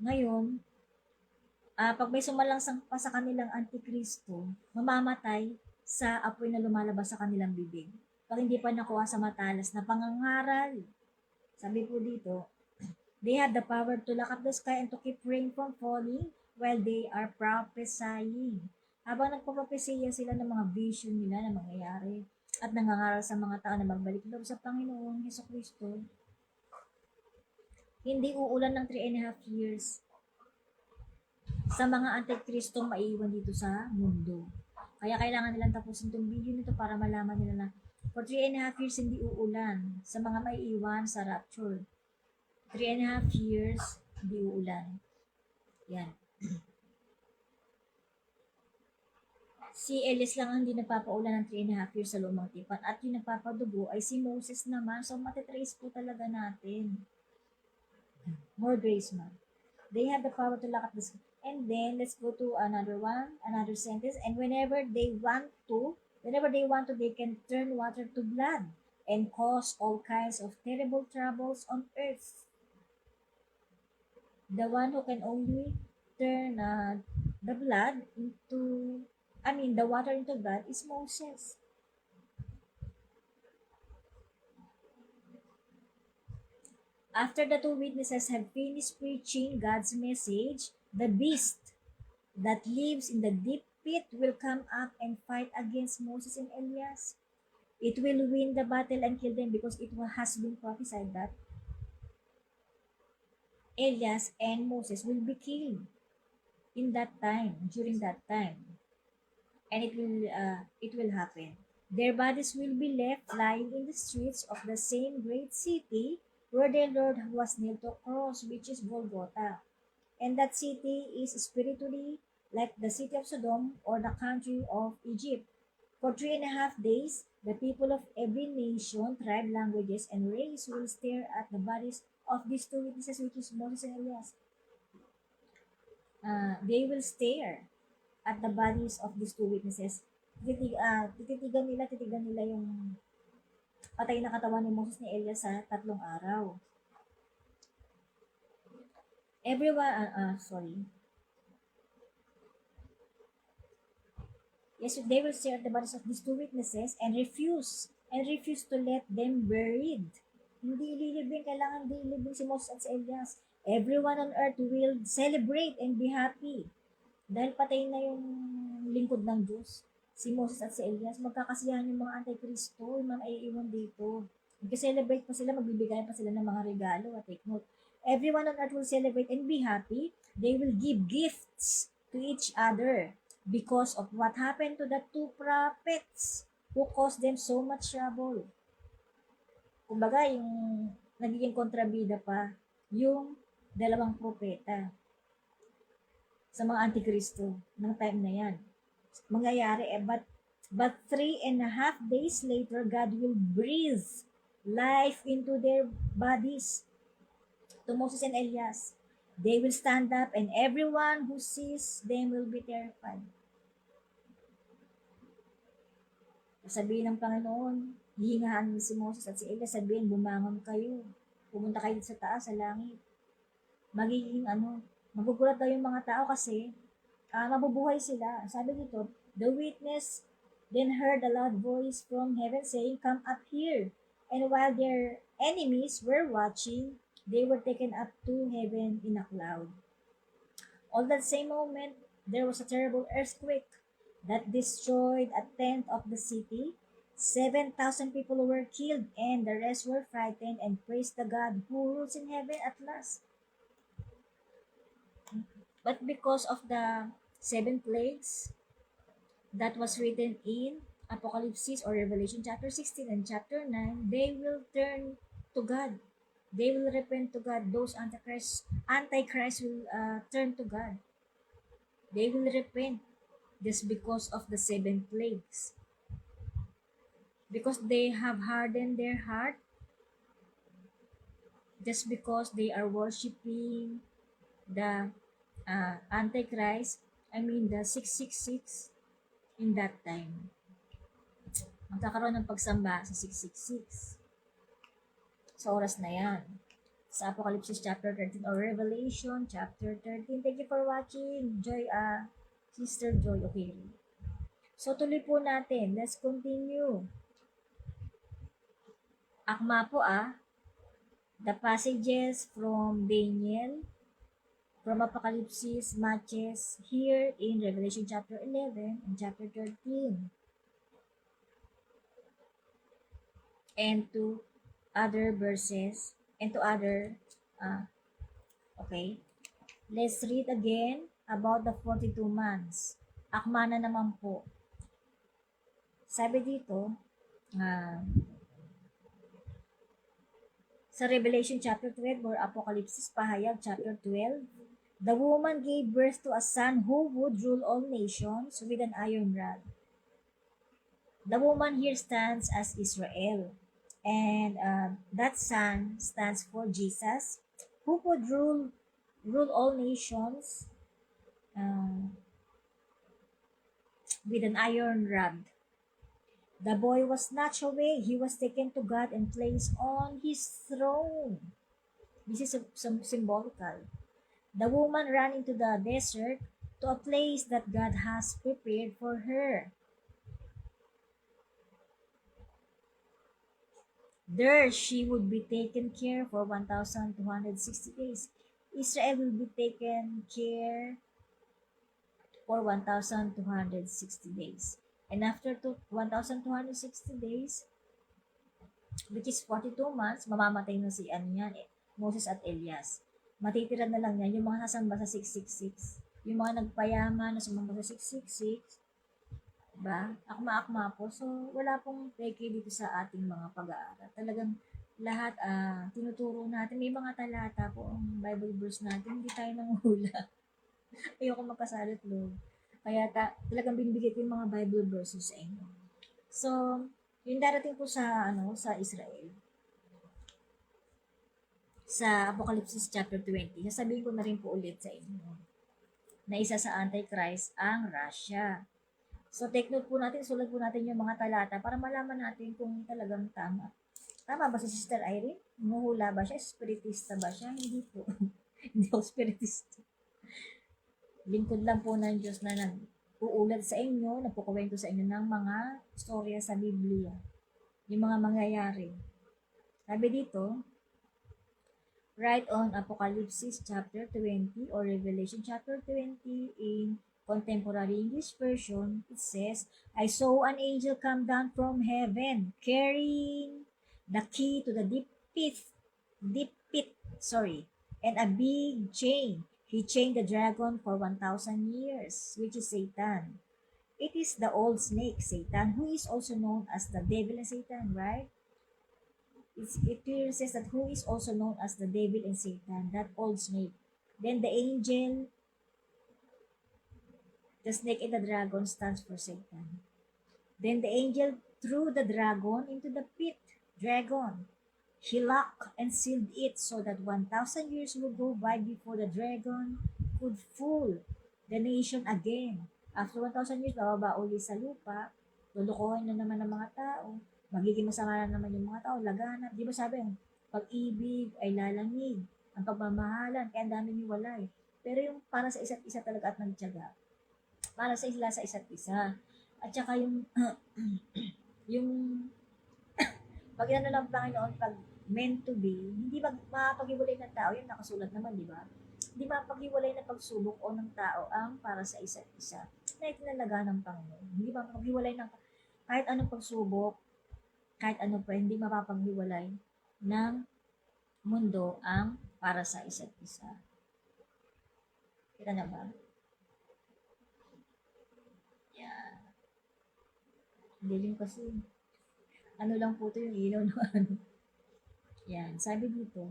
Ngayon, pag may sumalangsang pa sa kanilang antikristo, mamamatay sa apoy na lumalabas sa kanilang bibig. Pag hindi pa nakuha sa matalas na pangangaral, sabi po dito, they have the power to lock up the sky and to keep rain from falling while they are prophesying. Habang nagpapropesya sila ng mga vision nila na mangyayari at nangangaral sa mga tao na magbalik loob sa Panginoong Heso Kristo, hindi uulan ng 3.5 years sa mga antikristong maiiwan dito sa mundo. Kaya kailangan nilang tapusin itong video nito para malaman nila na for 3.5 years hindi uulan sa mga maiiwan sa rapture. 3.5 years hindi uulan. Yan. Si Elias lang ang hindi nagpapaulan ng 3.5 years sa lumang tipan at yung nagpapadugo ay si Moses naman. So, matitrace po talaga natin. More grace, man. They have the power to lock up the sky. And then, let's go to another one, another sentence. And whenever they want to, they can turn water to blood and cause all kinds of terrible troubles on earth. The one who can only turn the water into blood is Moses. After the two witnesses have finished preaching God's message, the beast that lives in the deep pit will come up and fight against Moses and Elias. It will win the battle and kill them because it has been prophesied that Elias and Moses will be killed in that time, during that time. And it will happen. Their bodies will be left lying in the streets of the same great city where their Lord was nailed to a cross, which is Golgotha. And that city is spiritually like the city of Sodom or the country of Egypt. For 3.5 days, the people of every nation, tribe, languages, and race will stare at the bodies of these two witnesses, which is Moses and Elias. They will stare at the bodies of these two witnesses. Titigan nila yung patay na katawan ni Moses ni Elias sa 3 araw. Yes, they will stare at the bodies of these two witnesses and refuse to let them buried. Hindi ililibing, kailangan hindi ilibing si Moses at si Elias. Everyone on earth will celebrate and be happy. Dahil patay na yung lingkod ng Diyos, si Moses at si Elias, magkakasiyahan yung mga antikristo, yung mga naiiwan dito. Mag-celebrate pa sila, magbibigay pa sila ng mga regalo at take note. Everyone on earth will celebrate and be happy. They will give gifts to each other because of what happened to the two prophets who caused them so much trouble. Kumbaga, yung nagiging kontrabida pa yung dalawang propeta sa mga antikristo ng time na yan. Mangyayari, but 3.5 days later, God will breathe life into their bodies to Moses and Elias. They will stand up and everyone who sees them will be terrified. Sabihin ng Panginoon, hihingahan si Moses at si Elias, sabihin, bumangon kayo. Pumunta kayo sa taas, sa langit. Magiging magugulat daw yung mga tao kasi mabubuhay sila. Sabi dito, the witness then heard a loud voice from heaven saying, "Come up here." And while their enemies were watching, they were taken up to heaven in a cloud. All that same moment, there was a terrible earthquake that destroyed a tenth of the city. 7,000 people were killed and the rest were frightened and praised the God who rules in heaven at last. But because of the 7 plagues that was written in Apocalypse or Revelation chapter 16 and chapter 9, they will turn to God. They will repent to God. Those Antichrist will turn to God. They will repent just because of the 7 plagues. because they have hardened their heart, just because they are worshiping the Antichrist, I mean the 666 in that time. Magkakaroon ng pagsamba sa 666 sa oras na yan. Sa Apocalypse chapter 13 or Revelation chapter 13. Thank you for watching. Joy, Sister Joy. Okay. So, tuloy po natin. Let's continue. Akma po the passages from Daniel, from Apocalypse matches here in Revelation chapter 11 and chapter 13. And to other verses and to other, okay. Let's read again about the 42 months. Akma na naman po. Sabi dito, sa Revelation chapter 12 or Apocalypse Pahayag chapter 12, the woman gave birth to a son who would rule all nations with an iron rod. The woman here stands as Israel, and that son stands for Jesus, who would rule all nations with an iron rod. The boy was snatched away. He was taken to God and placed on his throne. This is some symbolical. The woman ran into the desert to a place that God has prepared for her. There she would be taken care for 1,260 days. Israel will be taken care for 1,260 days. And after 1,260 days, which is 42 months, mamamatay na si Moses at Elias. Matitira na lang yan yung mga sasamba sa 666. Yung mga nagpayaman na sumamba sa 666, diba? Akma-akma po. So, wala pong peke dito sa ating mga pag-aaral. Talagang lahat tinuturo natin. May mga talata po ang Bible verse natin. Hindi tayo nanguhula. Ayoko magkasalit loob. Kaya talagang binibigay ko yung mga Bible verses sa inyo. So, yung darating po sa sa Israel, sa Apocalypse chapter 20, sasabihin ko na rin po ulit sa inyo na isa sa Antichrist ang Russia. So, take note po natin, sulat po natin yung mga talata para malaman natin kung talagang tama. Tama ba si Sister Irene? Muhula ba siya? Spiritista ba siya? Hindi po. Hindi ako spiritista. Lingkod lang po ng Diyos na uulat sa inyo, nagkukwento sa inyo ng mga storya sa Biblia. Yung mga mangyayari. Sabi dito, right on Apocalypse chapter 20 or Revelation chapter 20 in Contemporary English Version, it says, I saw an angel come down from heaven carrying the key to the deep pit, and a big chain. He chained the dragon for 1,000 years, which is Satan. It is the old snake, Satan, who is also known as the devil and Satan, right? It clearly says that who is also known as the devil and Satan, that old snake. Then the angel, the snake and the dragon stands for Satan. Then the angel threw the dragon into the pit, dragon. He locked and sealed it so that 1,000 years would go by before the dragon could fool the nation again. After 1,000 years, bababa uli sa lupa, lulukohin na naman ng mga tao, magiging masama na naman yung mga tao, laganap. Di ba sabi, ang pag-ibig ay lalamig, ang pagmamahalan, kaya ang daming hiwalay. Pero yung para sa isa't isa talaga at nagtiyaga, para sa isa't isa. At saka yung, yung pag inano ng Panginoon, pag meant to be, hindi mapaghiwalay ng tao, yun nakasulat naman, di ba? Hindi mapaghiwalay ng pagsubok o ng tao ang para sa isa't isa na itinalaga ng Panginoon. Hindi mapaghiwalay ng kahit anong pagsubok, kahit ano pa, hindi mapapaghiwalay ng mundo ang para sa isa't isa. Kita na ba? Yeah. Hindi rin kasi, ano lang po ito yung ilaw ng ano. Yan, sabi dito,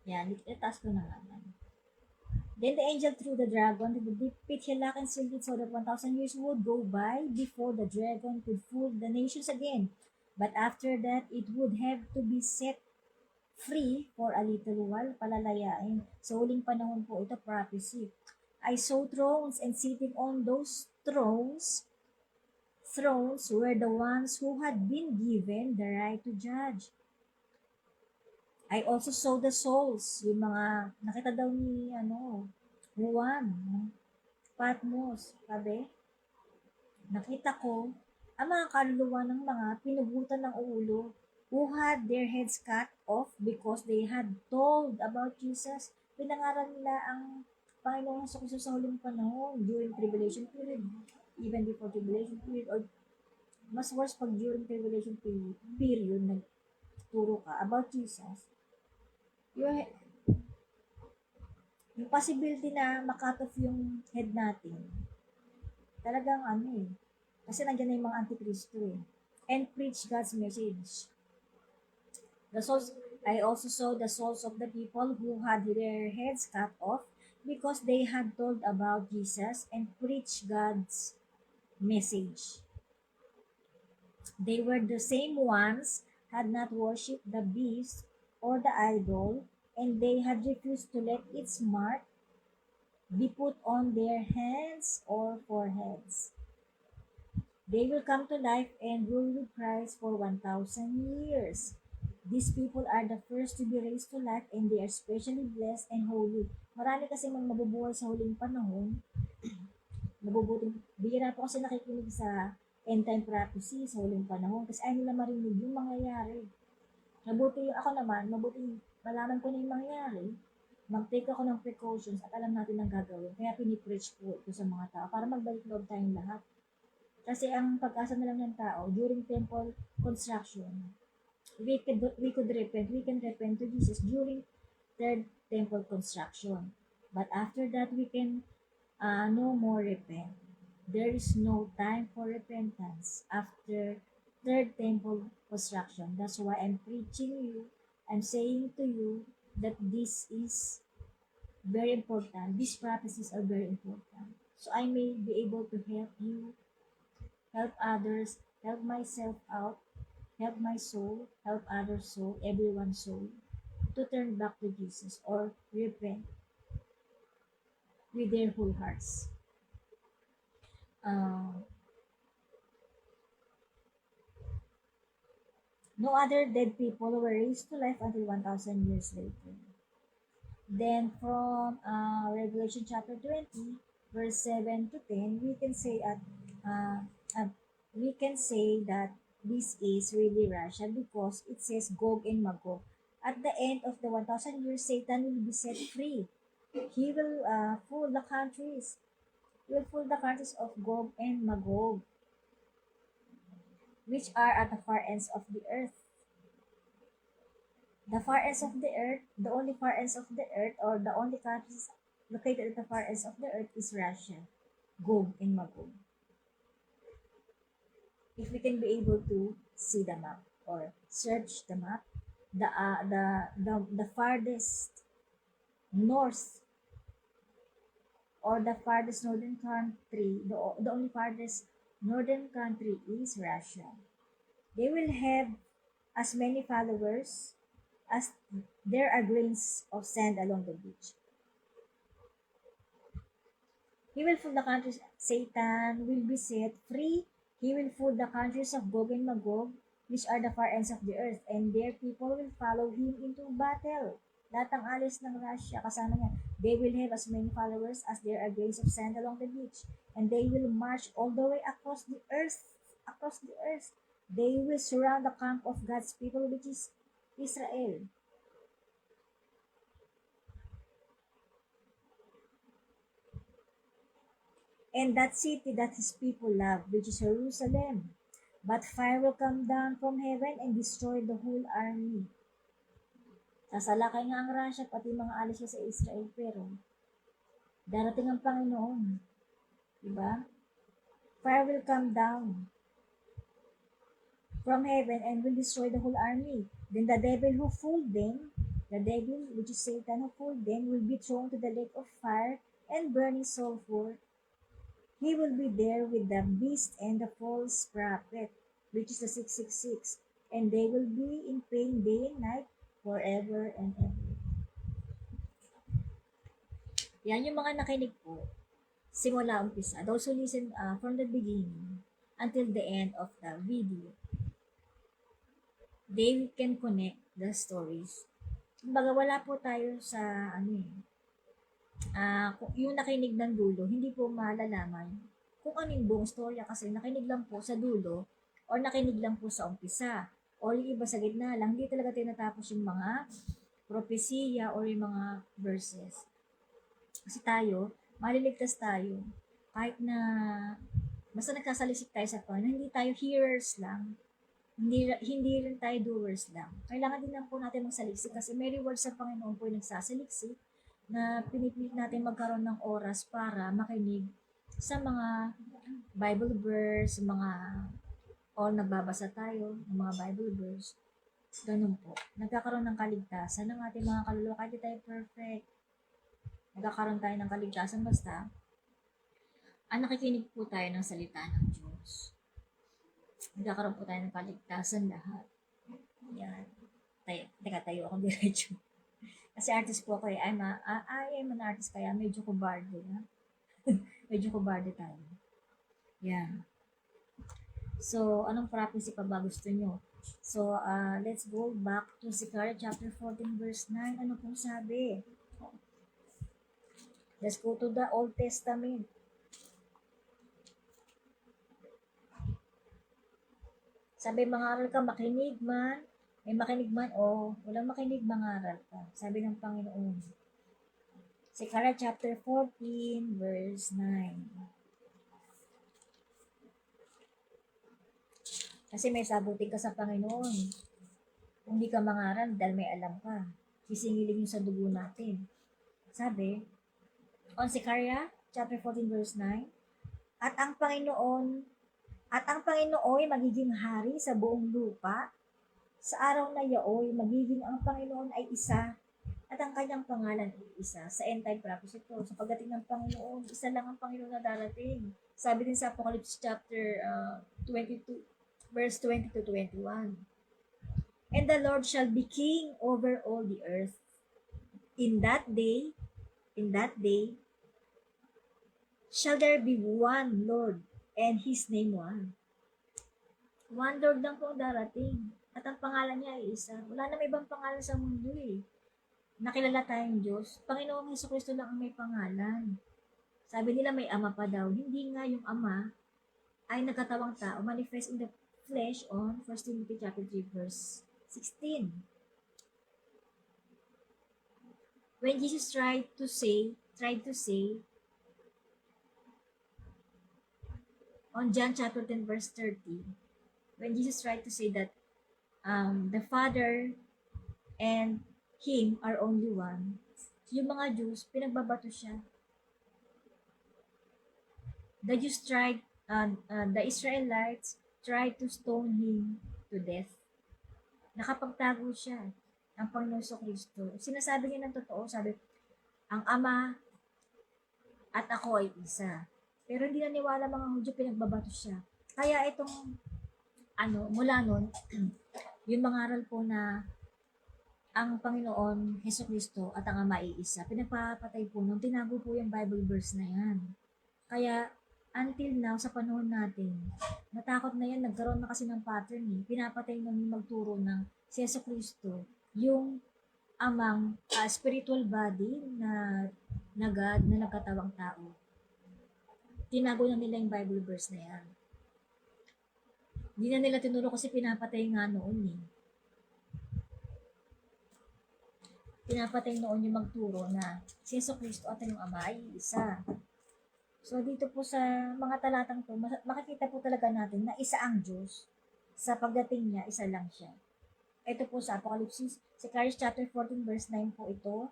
yan, itaas ko na naman. Then the angel threw the dragon to the deep pit. He locked and sealed it so that 1,000 years would go by before the dragon could fool the nations again. But after that, it would have to be set free for a little while, palalayain. Sa huling panahon po ito, prophecy. I saw thrones, and sitting on those thrones were the ones who had been given the right to judge. I also saw the souls, yung mga nakita daw ni Juan, Patmos, sabi, nakita ko ang mga kaluluwa ng mga pinugutan ng ulo who had their heads cut off because they had told about Jesus. Pinangaral nila ang Panginoong Hesus sa huling panahon during tribulation period, even before tribulation period, or mas worse pag during tribulation period nagturo ka about Jesus. Yung, yung possibility na makat off yung head natin, talagang kasi nandiyan na yung mga antikristo eh. And preach God's message. The souls, I also saw the souls of the people who had their heads cut off because they had told about Jesus and preached God's message. They were the same ones had not worshipped the beast or the idol, and they had refused to let its mark be put on their hands or foreheads. They will come to life and rule with Christ for 1,000 years. These people are the first to be raised to life, and they are especially blessed and holy. Marami kasi mga mabubuhay sa huling panahon, mabubuting, bihira po kasi nakikinig sa end time prophecy sa huling panahon kasi ayaw nila marinig yung mangyayari. Mabuti yung ako naman, mabuti malaman ko na yung mangyayari, mag-take ako ng precautions at alam natin ang gagawin. Kaya pinipreach po ito sa mga tao para magbalik loob tayong lahat. Kasi ang pag-asa na lang ng tao during temple construction, we can repent to Jesus during third temple construction. But after that, we can no more repent. There is no time for repentance after third temple construction. That's why I'm preaching you. I'm saying to you that this is very important. These prophecies are very important. So I may be able to help you, help others, help myself out, help my soul, help others' soul, everyone's soul, to turn back to Jesus or repent with their whole hearts. Uh, no other dead people were raised to life until 1,000 years later. Then from Revelation chapter 20, verse 7 to 10, uh, uh, we can say that this is really Russia because it says Gog and Magog. At the end of the 1,000 years, Satan will be set free. He will fool the countries. He will fool the countries of Gog and Magog, which are at the far ends of the earth. The far ends of the earth, the only far ends of the earth, or the only countries located at the far ends of the earth is Russia, Gog and Magog. If we can be able to see the map or search the map, the farthest north or the farthest northern country, the only farthest northern country is Russia. They will have as many followers as there are grains of sand along the beach. He will fool the countries. Satan will be set free. He will fool the countries of Gog and Magog, which are the far ends of the earth, and their people will follow him into battle. Lahat ng alis ng Russia, kasama niya, they will have as many followers as there are grains of sand along the beach, and they will march all the way across the earth. Across the earth. They will surround the camp of God's people, which is Israel. And that city that his people love, which is Jerusalem. But fire will come down from heaven and destroy the whole army. Sasalakay nga ang Russia, pati mga alis sa Israel, pero darating ang Panginoon. Diba? Fire will come down from heaven and will destroy the whole army. Then the devil who fooled them The devil, which is Satan, who fooled them, will be thrown to the lake of fire and burning sulfur. He will be there with the beast and the false prophet, which is the 666, and they will be in pain day and night forever and ever. Yan yung mga nakinig po simula umpisa. Those who listen from the beginning until the end of the video, they can connect the stories. Kumbaga wala po tayo sa yung nakinig ng dulo, hindi po malalaman kung ano yung buong storya kasi nakinig lang po sa dulo or nakinig lang po sa umpisa or yung iba sa gitna lang, hindi talaga tinatapos yung mga propesiya or yung mga verses. Kasi tayo, maliligtas tayo kahit na basta nagsasalisik tayo sa Panginoon, hindi tayo hearers lang. Hindi rin tayo doers lang. Kailangan din lang po natin magsaliksik kasi may reward sa Panginoon po yung nagsasaliksik na pinipilit natin magkaroon ng oras para makinig sa mga Bible verse, mga o nagbabasa tayo ng mga Bible verse. Ganun po. Nagkakaroon ng kaligtasan ng ating mga kaluluwa. Kahit di tayo perfect. Nagkakaroon tayo ng kaligtasan basta nakikinig po tayo ng salita ng Diyos. Nagkakaroon po tayo ng kaligtasan lahat. Yan. Tayo ako diretso. Kasi artist po ako eh. I am an artist kaya medyo kubarde. Medyo kubarde tayo. Yan. So, anong prophecy pa ba gusto nyo? So, let's go back to Zechariah chapter 14 verse 9. Ano pong sabi? Let's go to the Old Testament. Sabi, mangaral ka, makinig man. May makinig man o walang makinig, mangaral ka. Sabi ng Panginoon. Zechariah chapter 14 verse 9. Kasi may sagutin ka sa Panginoon. Kung di ka mangaral dahil may alam ka. Sisingilin yung sa dugo natin. Sabi, on Zechariah chapter 14 verse 9, At ang Panginoon ay magiging hari sa buong lupa. Sa araw na yaoy, magiging ang Panginoon ay isa at ang kanyang pangalan ay isa. Sa end time prophecy ito, sa pagdating ng Panginoon, isa lang ang Panginoon na darating. Sabi din sa Apocalypse chapter 22, verse 20 to 21. And the Lord shall be king over all the earth. In that day, shall there be one Lord, and His name one. One Lord lang po ang darating. At ang pangalan niya ay isa. Wala na may ibang pangalan sa mundo eh. Nakilala tayong Diyos. Panginoong Hesukristo lang ang may pangalan. Sabi nila may ama pa daw. Hindi nga yung ama ay nagkatawang tao, manifest in the flesh on 1 Timothy chapter 3 verse 16. When Jesus tried to say on John chapter 10 verse 30, when Jesus tried to say that the Father and Him are only one, yung mga Jews, pinagbabato siya. The Israelites tried to stone Him to death. Nakapagtago siya ang Panginoon Kristo. Sinasabi niya ng totoo, sabi, ang Ama at ako ay isa. Pero hindi naniwala mga Hudyo, pinagbabato siya. Kaya itong, mula nun, yung mangaral po na ang Panginoon Kristo at ang Ama ay isa, pinagpapatay po nung tinago po yung Bible verse na yan. Kaya, until now, sa panahon natin, natakot na yan, nagkaroon na kasi ng pattern eh. Pinapatay na yung magturo ng si Kristo, yung amang spiritual body na God, na nagkatawang tao. Tinago na nila yung Bible verse na yan. Hindi na nila tinuro kasi pinapatay nga noon eh. Pinapatay noon yung magturo na si Kristo at yung Ama ay isa. So, dito po sa mga talatang to, makikita po talaga natin na isa ang Diyos. Sa pagdating niya, isa lang siya. Ito po sa Apocalypse, Zechariah chapter 14 verse 9 po ito.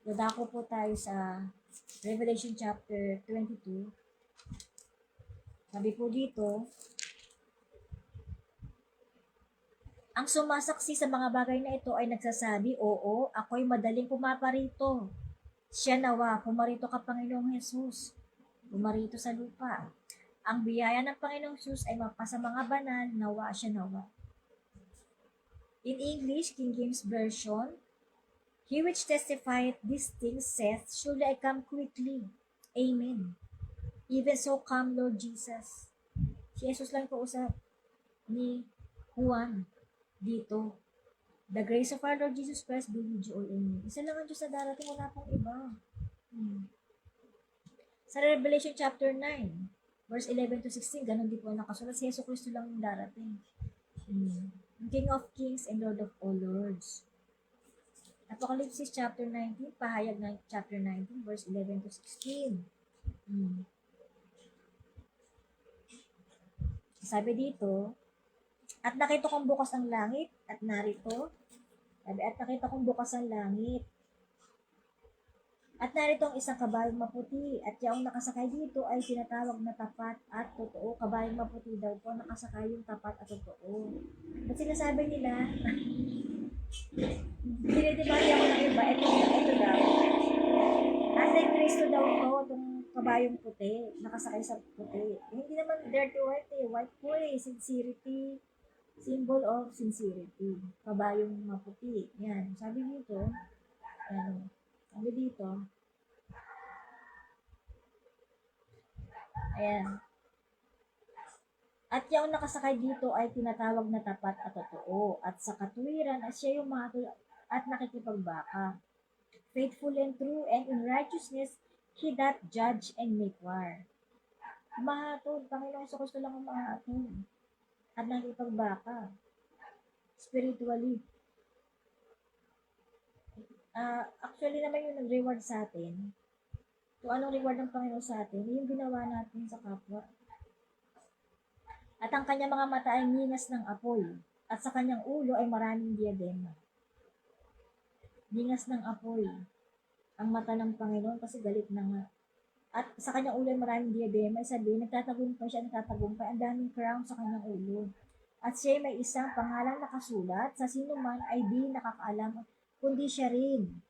Dadako po tayo sa Revelation chapter 22. Sabi po dito, Ang sumasaksi sa mga bagay na ito ay nagsasabi, "Oo, ako'y madaling pumaparito." Siya nawa, pumarito ka Panginoong Hesus. Pumarito sa lupa. Ang biyaya ng Panginoong Hesus ay mapasa mga banal, nawa siya nawa. In English, King James Version, "He which testifieth these things saith, Surely I come quickly. Amen. Even so come, Lord Jesus." Si Jesus lang kausap ni Juan dito. "The grace of our Lord Jesus Christ be with you all. Amen." Isa lang ang Diyos na darating, wala pong iba. Sa Revelation chapter 9, verse 11 to 16, ganun din po nakasulat. Si Jesus Cristo lang yung darating. King of Kings and Lord of all Lords. Apocalypse chapter 19, pahayag ng chapter 19, verse 11 to 16. Sabi dito, "At nakita kong bukas ang langit, at narito, at nakita kong bukas ang langit, at narito ang isang kabayong maputi, at yaong nakasakay dito ay tinatawag na tapat at totoo." Kabayong maputi daw po, nakasakay yung tapat at totoo. At sinasabi nila, dinidebate ako ng iba, ito daw, Anti-Kristo daw to, itong kabayong puti, nakasakay sa puti. Hindi naman dirty white eh, white po eh, sincerity, symbol of sincerity. Kabayong maputi. Yan, sabi dito, sabi dito, ayan, "At yung nakasakay dito ay tinatawag na tapat at totoo, at sa katuwiran at siya yung matul at nakikipagbaka. Faithful and true, and in righteousness he that judge and make war." Mahatod, Panginoon sa Kristo lang ang mahatod at nakikipagbaka spiritually. Actually naman yung nag-reward sa atin, kung anong reward ng Panginoon sa atin, yung ginawa natin sa kapwa. "At ang kanyang mga mata ay ningas ng apoy, at sa kanyang ulo ay maraming diadema." Ningas ng apoy ang mata ng Panginoon kasi galit na nga. At sa kanyang ulo ay maraming diadema, sabihin, nagtatagumpay siya, nagtatagumpay, ang daming crown sa kanyang ulo. At siya may isang pangalang nakasulat, sa sino man ay di nakakaalam, kundi siya rin.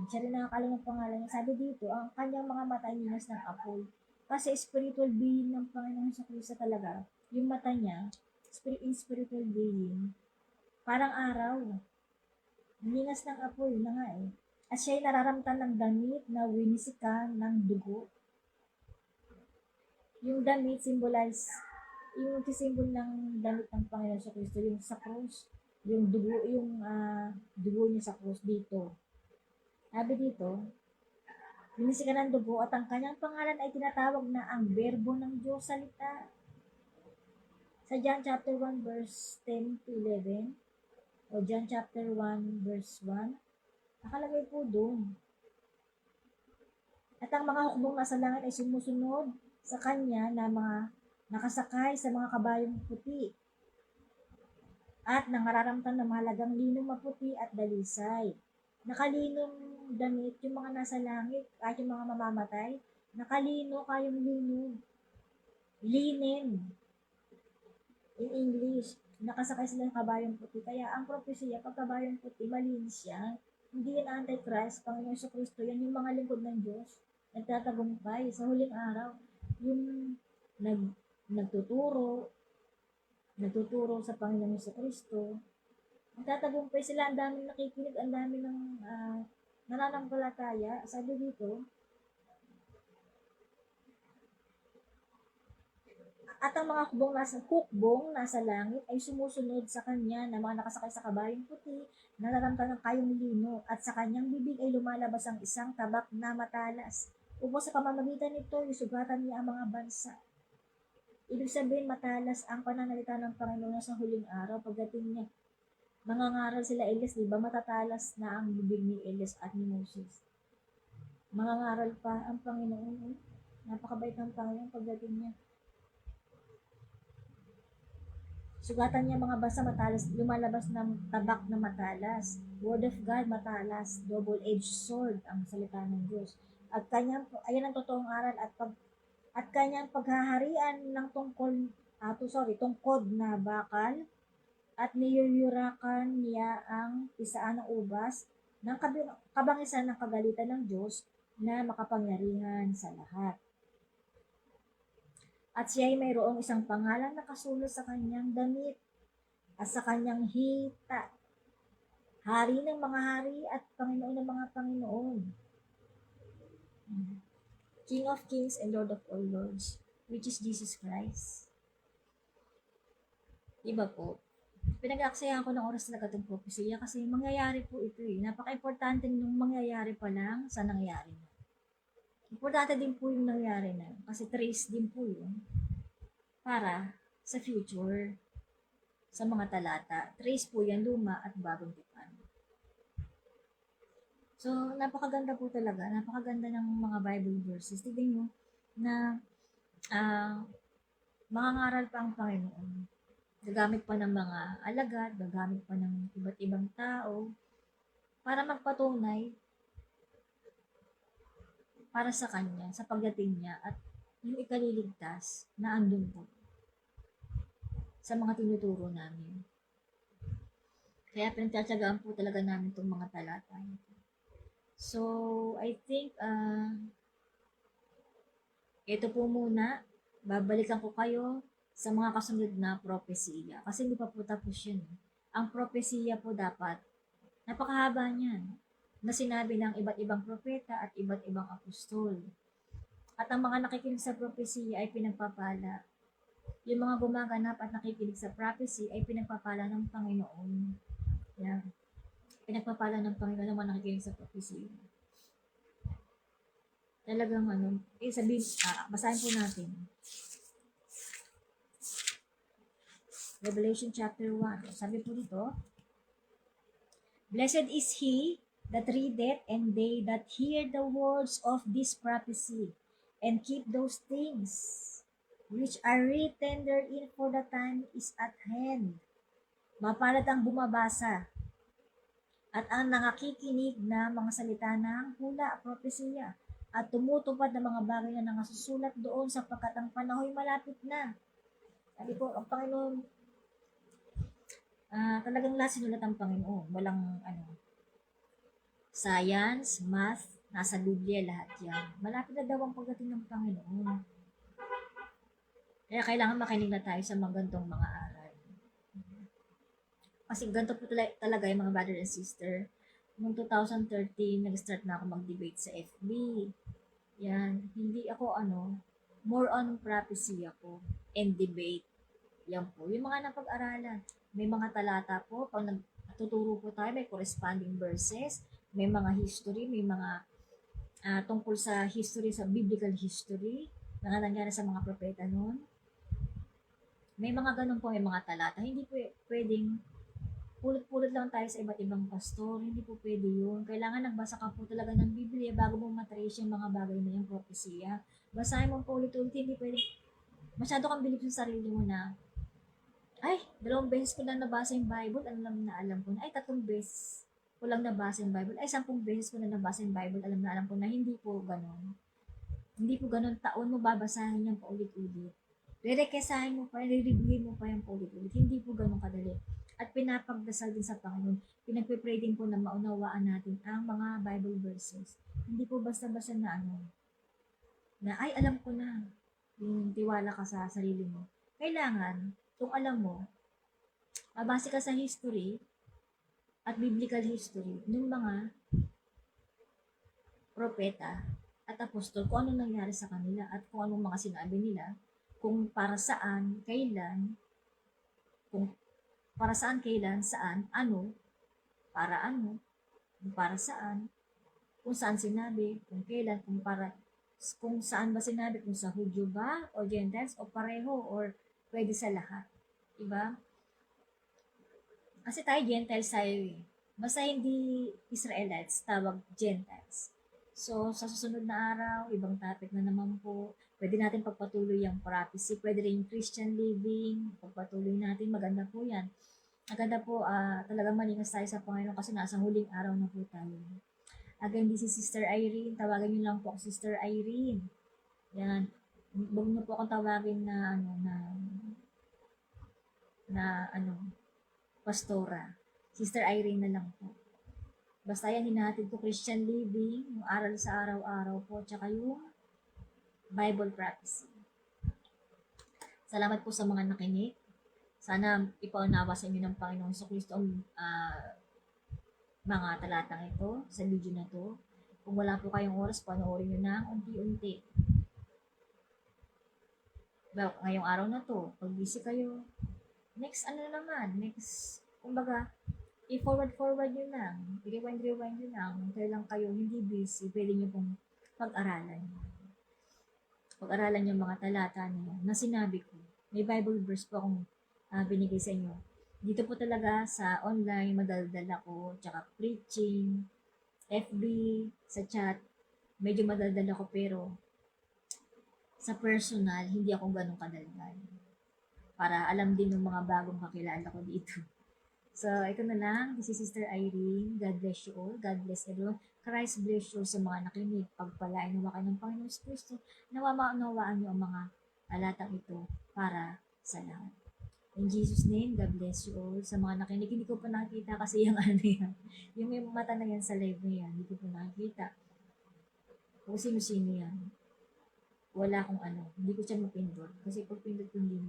Siya rin nakakaalam ng pangalan niya. Sabi dito, ang kanyang mga mata ay ningas ng apoy. Kasi spiritual being ng Panginoon sa Kristo talaga, yung mata niya, spiritual being, parang araw. Ningas ng apoy na nga eh. At siya'y nararamtan ng damit na winisikan ng dugo. Yung damit symbolize, yung simbol ng damit ng Panginoon sa Kristo, yung sa cross, yung dugo, yung dugo niya sa cross dito. Sabi dito, winisikan ng dugo, at ang kanyang pangalan ay tinatawag na ang Berbo ng Diyos salita. Sa John chapter 1 verse 10 to 11, o John chapter 1 verse 1, nakalagay po doon. "At ang mga hukbong nasa langit ay sumusunod sa kanya na mga nakasakay sa mga kabayong puti, at nangararamtan ng mahalagang linong maputi at dalisay." Nakalinong damit yung mga nasa langit at yung mga mamamatay. Nakalino kayong lino. Linen. In English, nakasakay sila ng kabayong puti. Kaya ang propesya, pag kabayong puti, malinis siya. Hindi yan Antichrist, Panginoon sa Kristo. Yan yung mga lingkod ng Diyos. Nagtatagumpay sa huling araw. Yung nagtuturo sa Panginoon sa Kristo. Nagtatagumpay sila, ang daming nakikinig, ang daming ng nananampalataya. Sabi dito, "At ang mga hukbong nasa langit ay sumusunod sa kanya na mga nakasakay sa kabayong puti, nararamdaman ng kayong lino, at sa kanyang bibig ay lumalabas ang isang tabak na matalas. Upang sa pamamagitan nito, isugatan niya ang mga bansa." Ibig sabihin, matalas ang pananalita ng Panginoon sa huling araw. Pagdating niya, mangangaral sila Elias, di ba? Matatalas na ang bibig ni Elias at ni Moses. Mangangaral pa ang Panginoon. Napakabait ng Panginoon pagdating niya. Sugatan niya mga basa, matalas, lumalabas ng tabak na matalas. Word of God, matalas, double-edged sword ang salita ng Diyos. At kanyang, ayan ang totoong aral, at kanyang paghaharian ng tungkod na bakal, at niyuyurakan niya ang pisaan ng ubas ng kabangisan ng kagalitan ng Diyos na makapangyarihan sa lahat. At siya ay mayroong isang pangalan na kasulat sa kanyang damit at sa kanyang hita, Hari ng mga hari at Panginoon ng mga Panginoon. King of Kings and Lord of all Lords, which is Jesus Christ. Diba po? Pinag-aaksayahan ko ng oras talaga itong propesya kasi mangyayari po ito eh. Napaka-importante nung mangyayari pa lang sa nangyayari na. Importante din po yung nangyayari na kasi trace din po yun para sa future, sa mga talata. Trace po yan, luma at bagong tipan. So, napakaganda po talaga. Napakaganda ng mga Bible verses. Tignan nyo na mangangaral pa ang Panginoon. Gagamit pa ng mga alagad, gagamit pa ng iba't ibang tao para magpatunay para sa Kanya, sa pagdating niya at yung ikaliligtas na andun po sa mga tinuturo namin. Kaya pinagtsatsagaan po talaga namin itong mga talata. So, I think, ito po muna, babalikan ko kayo sa mga kasunod na propesiya. Kasi hindi pa po tapos yun. Ang propesiya po dapat, napakahaba niyan, na sinabi ng iba't ibang propeta at iba't ibang apostol. At ang mga nakikinig sa propesiya ay pinagpapala. Yung mga gumaganap at nakikinig sa prophecy ay pinagpapala ng Panginoon. Yan. Pinagpapala ng Panginoon ang mga nakikinig sa prophecy. Talagang sabihin, basahin po natin. Revelation chapter 1. Sabi po dito, Blessed is he that readeth and they that hear the words of this prophecy and keep those things which are written therein, for the time is at hand. Mapalad ang bumabasa at ang nangakikinig na mga salita ng hula, propesiya, at tumutupad ng mga bagay na nangasusulat doon sapagkat ang panahon malapit na. Sabi po, ang Panginoon, talagang lahat sinulat ang Panginoon. Walang science, math, nasa Biblia lahat yan. Malapit na daw ang pagdating ng Panginoon. Kaya kailangan makinig na tayo sa mga gantong mga aral. Kasi ganito po talaga yung mga brother and sister. Noong 2013, nag-start na ako mag-debate sa FB. Yan, hindi ako more on prophecy ako and debate. Yan po, yung mga napag-aralan. May mga talata po, pag nagtuturo po tayo, may corresponding verses, may mga history, may mga tungkol sa history, sa biblical history, na nangyari sa mga propeta noon. May mga ganun po, may mga talata. Hindi po pwedeng pulot-pulot lang tayo sa iba't ibang pastor. Hindi po pwede yun. Kailangan nagbasa ka po talaga ng Biblia bago mo matrace yung mga bagay na yung propesya. Basahin mo po ulit-ulit. Hindi pwede. Masyado kang bilib sa sarili mo na, ay, 2 beses ko lang nabasa yung Bible. Alam ko na. Ay, 3 beses ko lang nabasa yung Bible. Ay, 10 beses ko na nabasa yung Bible. Alam ko na. Hindi po ganun. Hindi po ganun. Taon mo babasahin yan pa ulit-ulit. Re-requestahin mo pa, re-review mo pa yung ulit-ulit. Hindi po ganun kadali. At pinapagdasal din sa Panginoon. Pinagpe-pray din po na maunawaan natin ang mga Bible verses. Hindi po basta-basta na na ay alam ko na. Yung tiwala ka sa sarili mo. Kailangan, kung alam mo, mabase ka sa history at biblical history ng mga propeta at apostol, kung ano nangyari sa kanila at kung anong mga sinabi nila, kung para saan, kailan, kung para saan, kailan, saan, ano, kung para saan, kung saan sinabi, kung kailan, kung saan ba sinabi, kung sa Hudyo ba, o Gentiles, o pareho, or pwede sa lahat. Diba? Kasi tayo Gentiles tayo eh. Basta hindi Israelites, tawag Gentiles. So, sa susunod na araw, ibang topic na naman po. Pwede natin pagpatuloy yung prophecy. Pwede rin Christian living. Pagpatuloy natin. Maganda po yan. Maganda po, talagang malingas tayo sa Panginoon kasi nasa huling araw na po tayo. Again, this is Sister Irene. Tawagan niyo lang po ako Sister Irene. Yan. Huwag niyo po akong tawagin na Pastora. Sister Irene na lang po. Basta yan, hinahatid ko Christian living, yung aral sa araw-araw po, tsaka yung Bible practice. Salamat po sa mga nakinig. Sana ipaunawa sa inyo ng Panginoong Kristo ang mga talatang ito sa video na to. Kung wala po kayong oras, panoorin nyo na unti-unti. Well, ngayong araw na to, pag busy kayo, next kumbaga, i-forward nyo lang, i-rewind nyo lang, kailan kayo hindi busy, pwede nyo pong pag-aralan. Pag-aralan yung mga talata na sinabi ko. May Bible verse po akong binigay sa inyo. Dito po talaga sa online, madaldal ako, tsaka preaching, FB, sa chat, medyo madaldal ako pero sa personal, hindi ako ganun kadaldal. Para alam din ng mga bagong kakilala ko dito. So, ito na lang. This is Sister Irene. God bless you all. God bless everyone. Christ bless you sa mga nakinig. Pagpalain nawa kayo ng Panginoon Kristo. Nawa maunawaan niyo ang mga alatang ito para sa lahat. In Jesus' name, God bless you all. Sa mga nakinig, hindi ko pa nakita kasi yung ano yan. Yung may mata na yan sa live na yan, hindi ko pa nakita. Kung sino-sino yan. Wala akong ano. Hindi ko siya mapindot. Kasi pag pindot ko hindi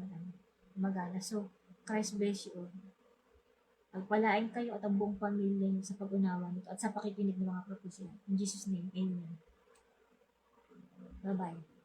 magana. So, Christ bless you all. Pagpalain kayo at ang buong pamilya niyo sa pag-unawa nito at sa pakikinig ng mga propesya. In Jesus' name, Amen. Bye-bye.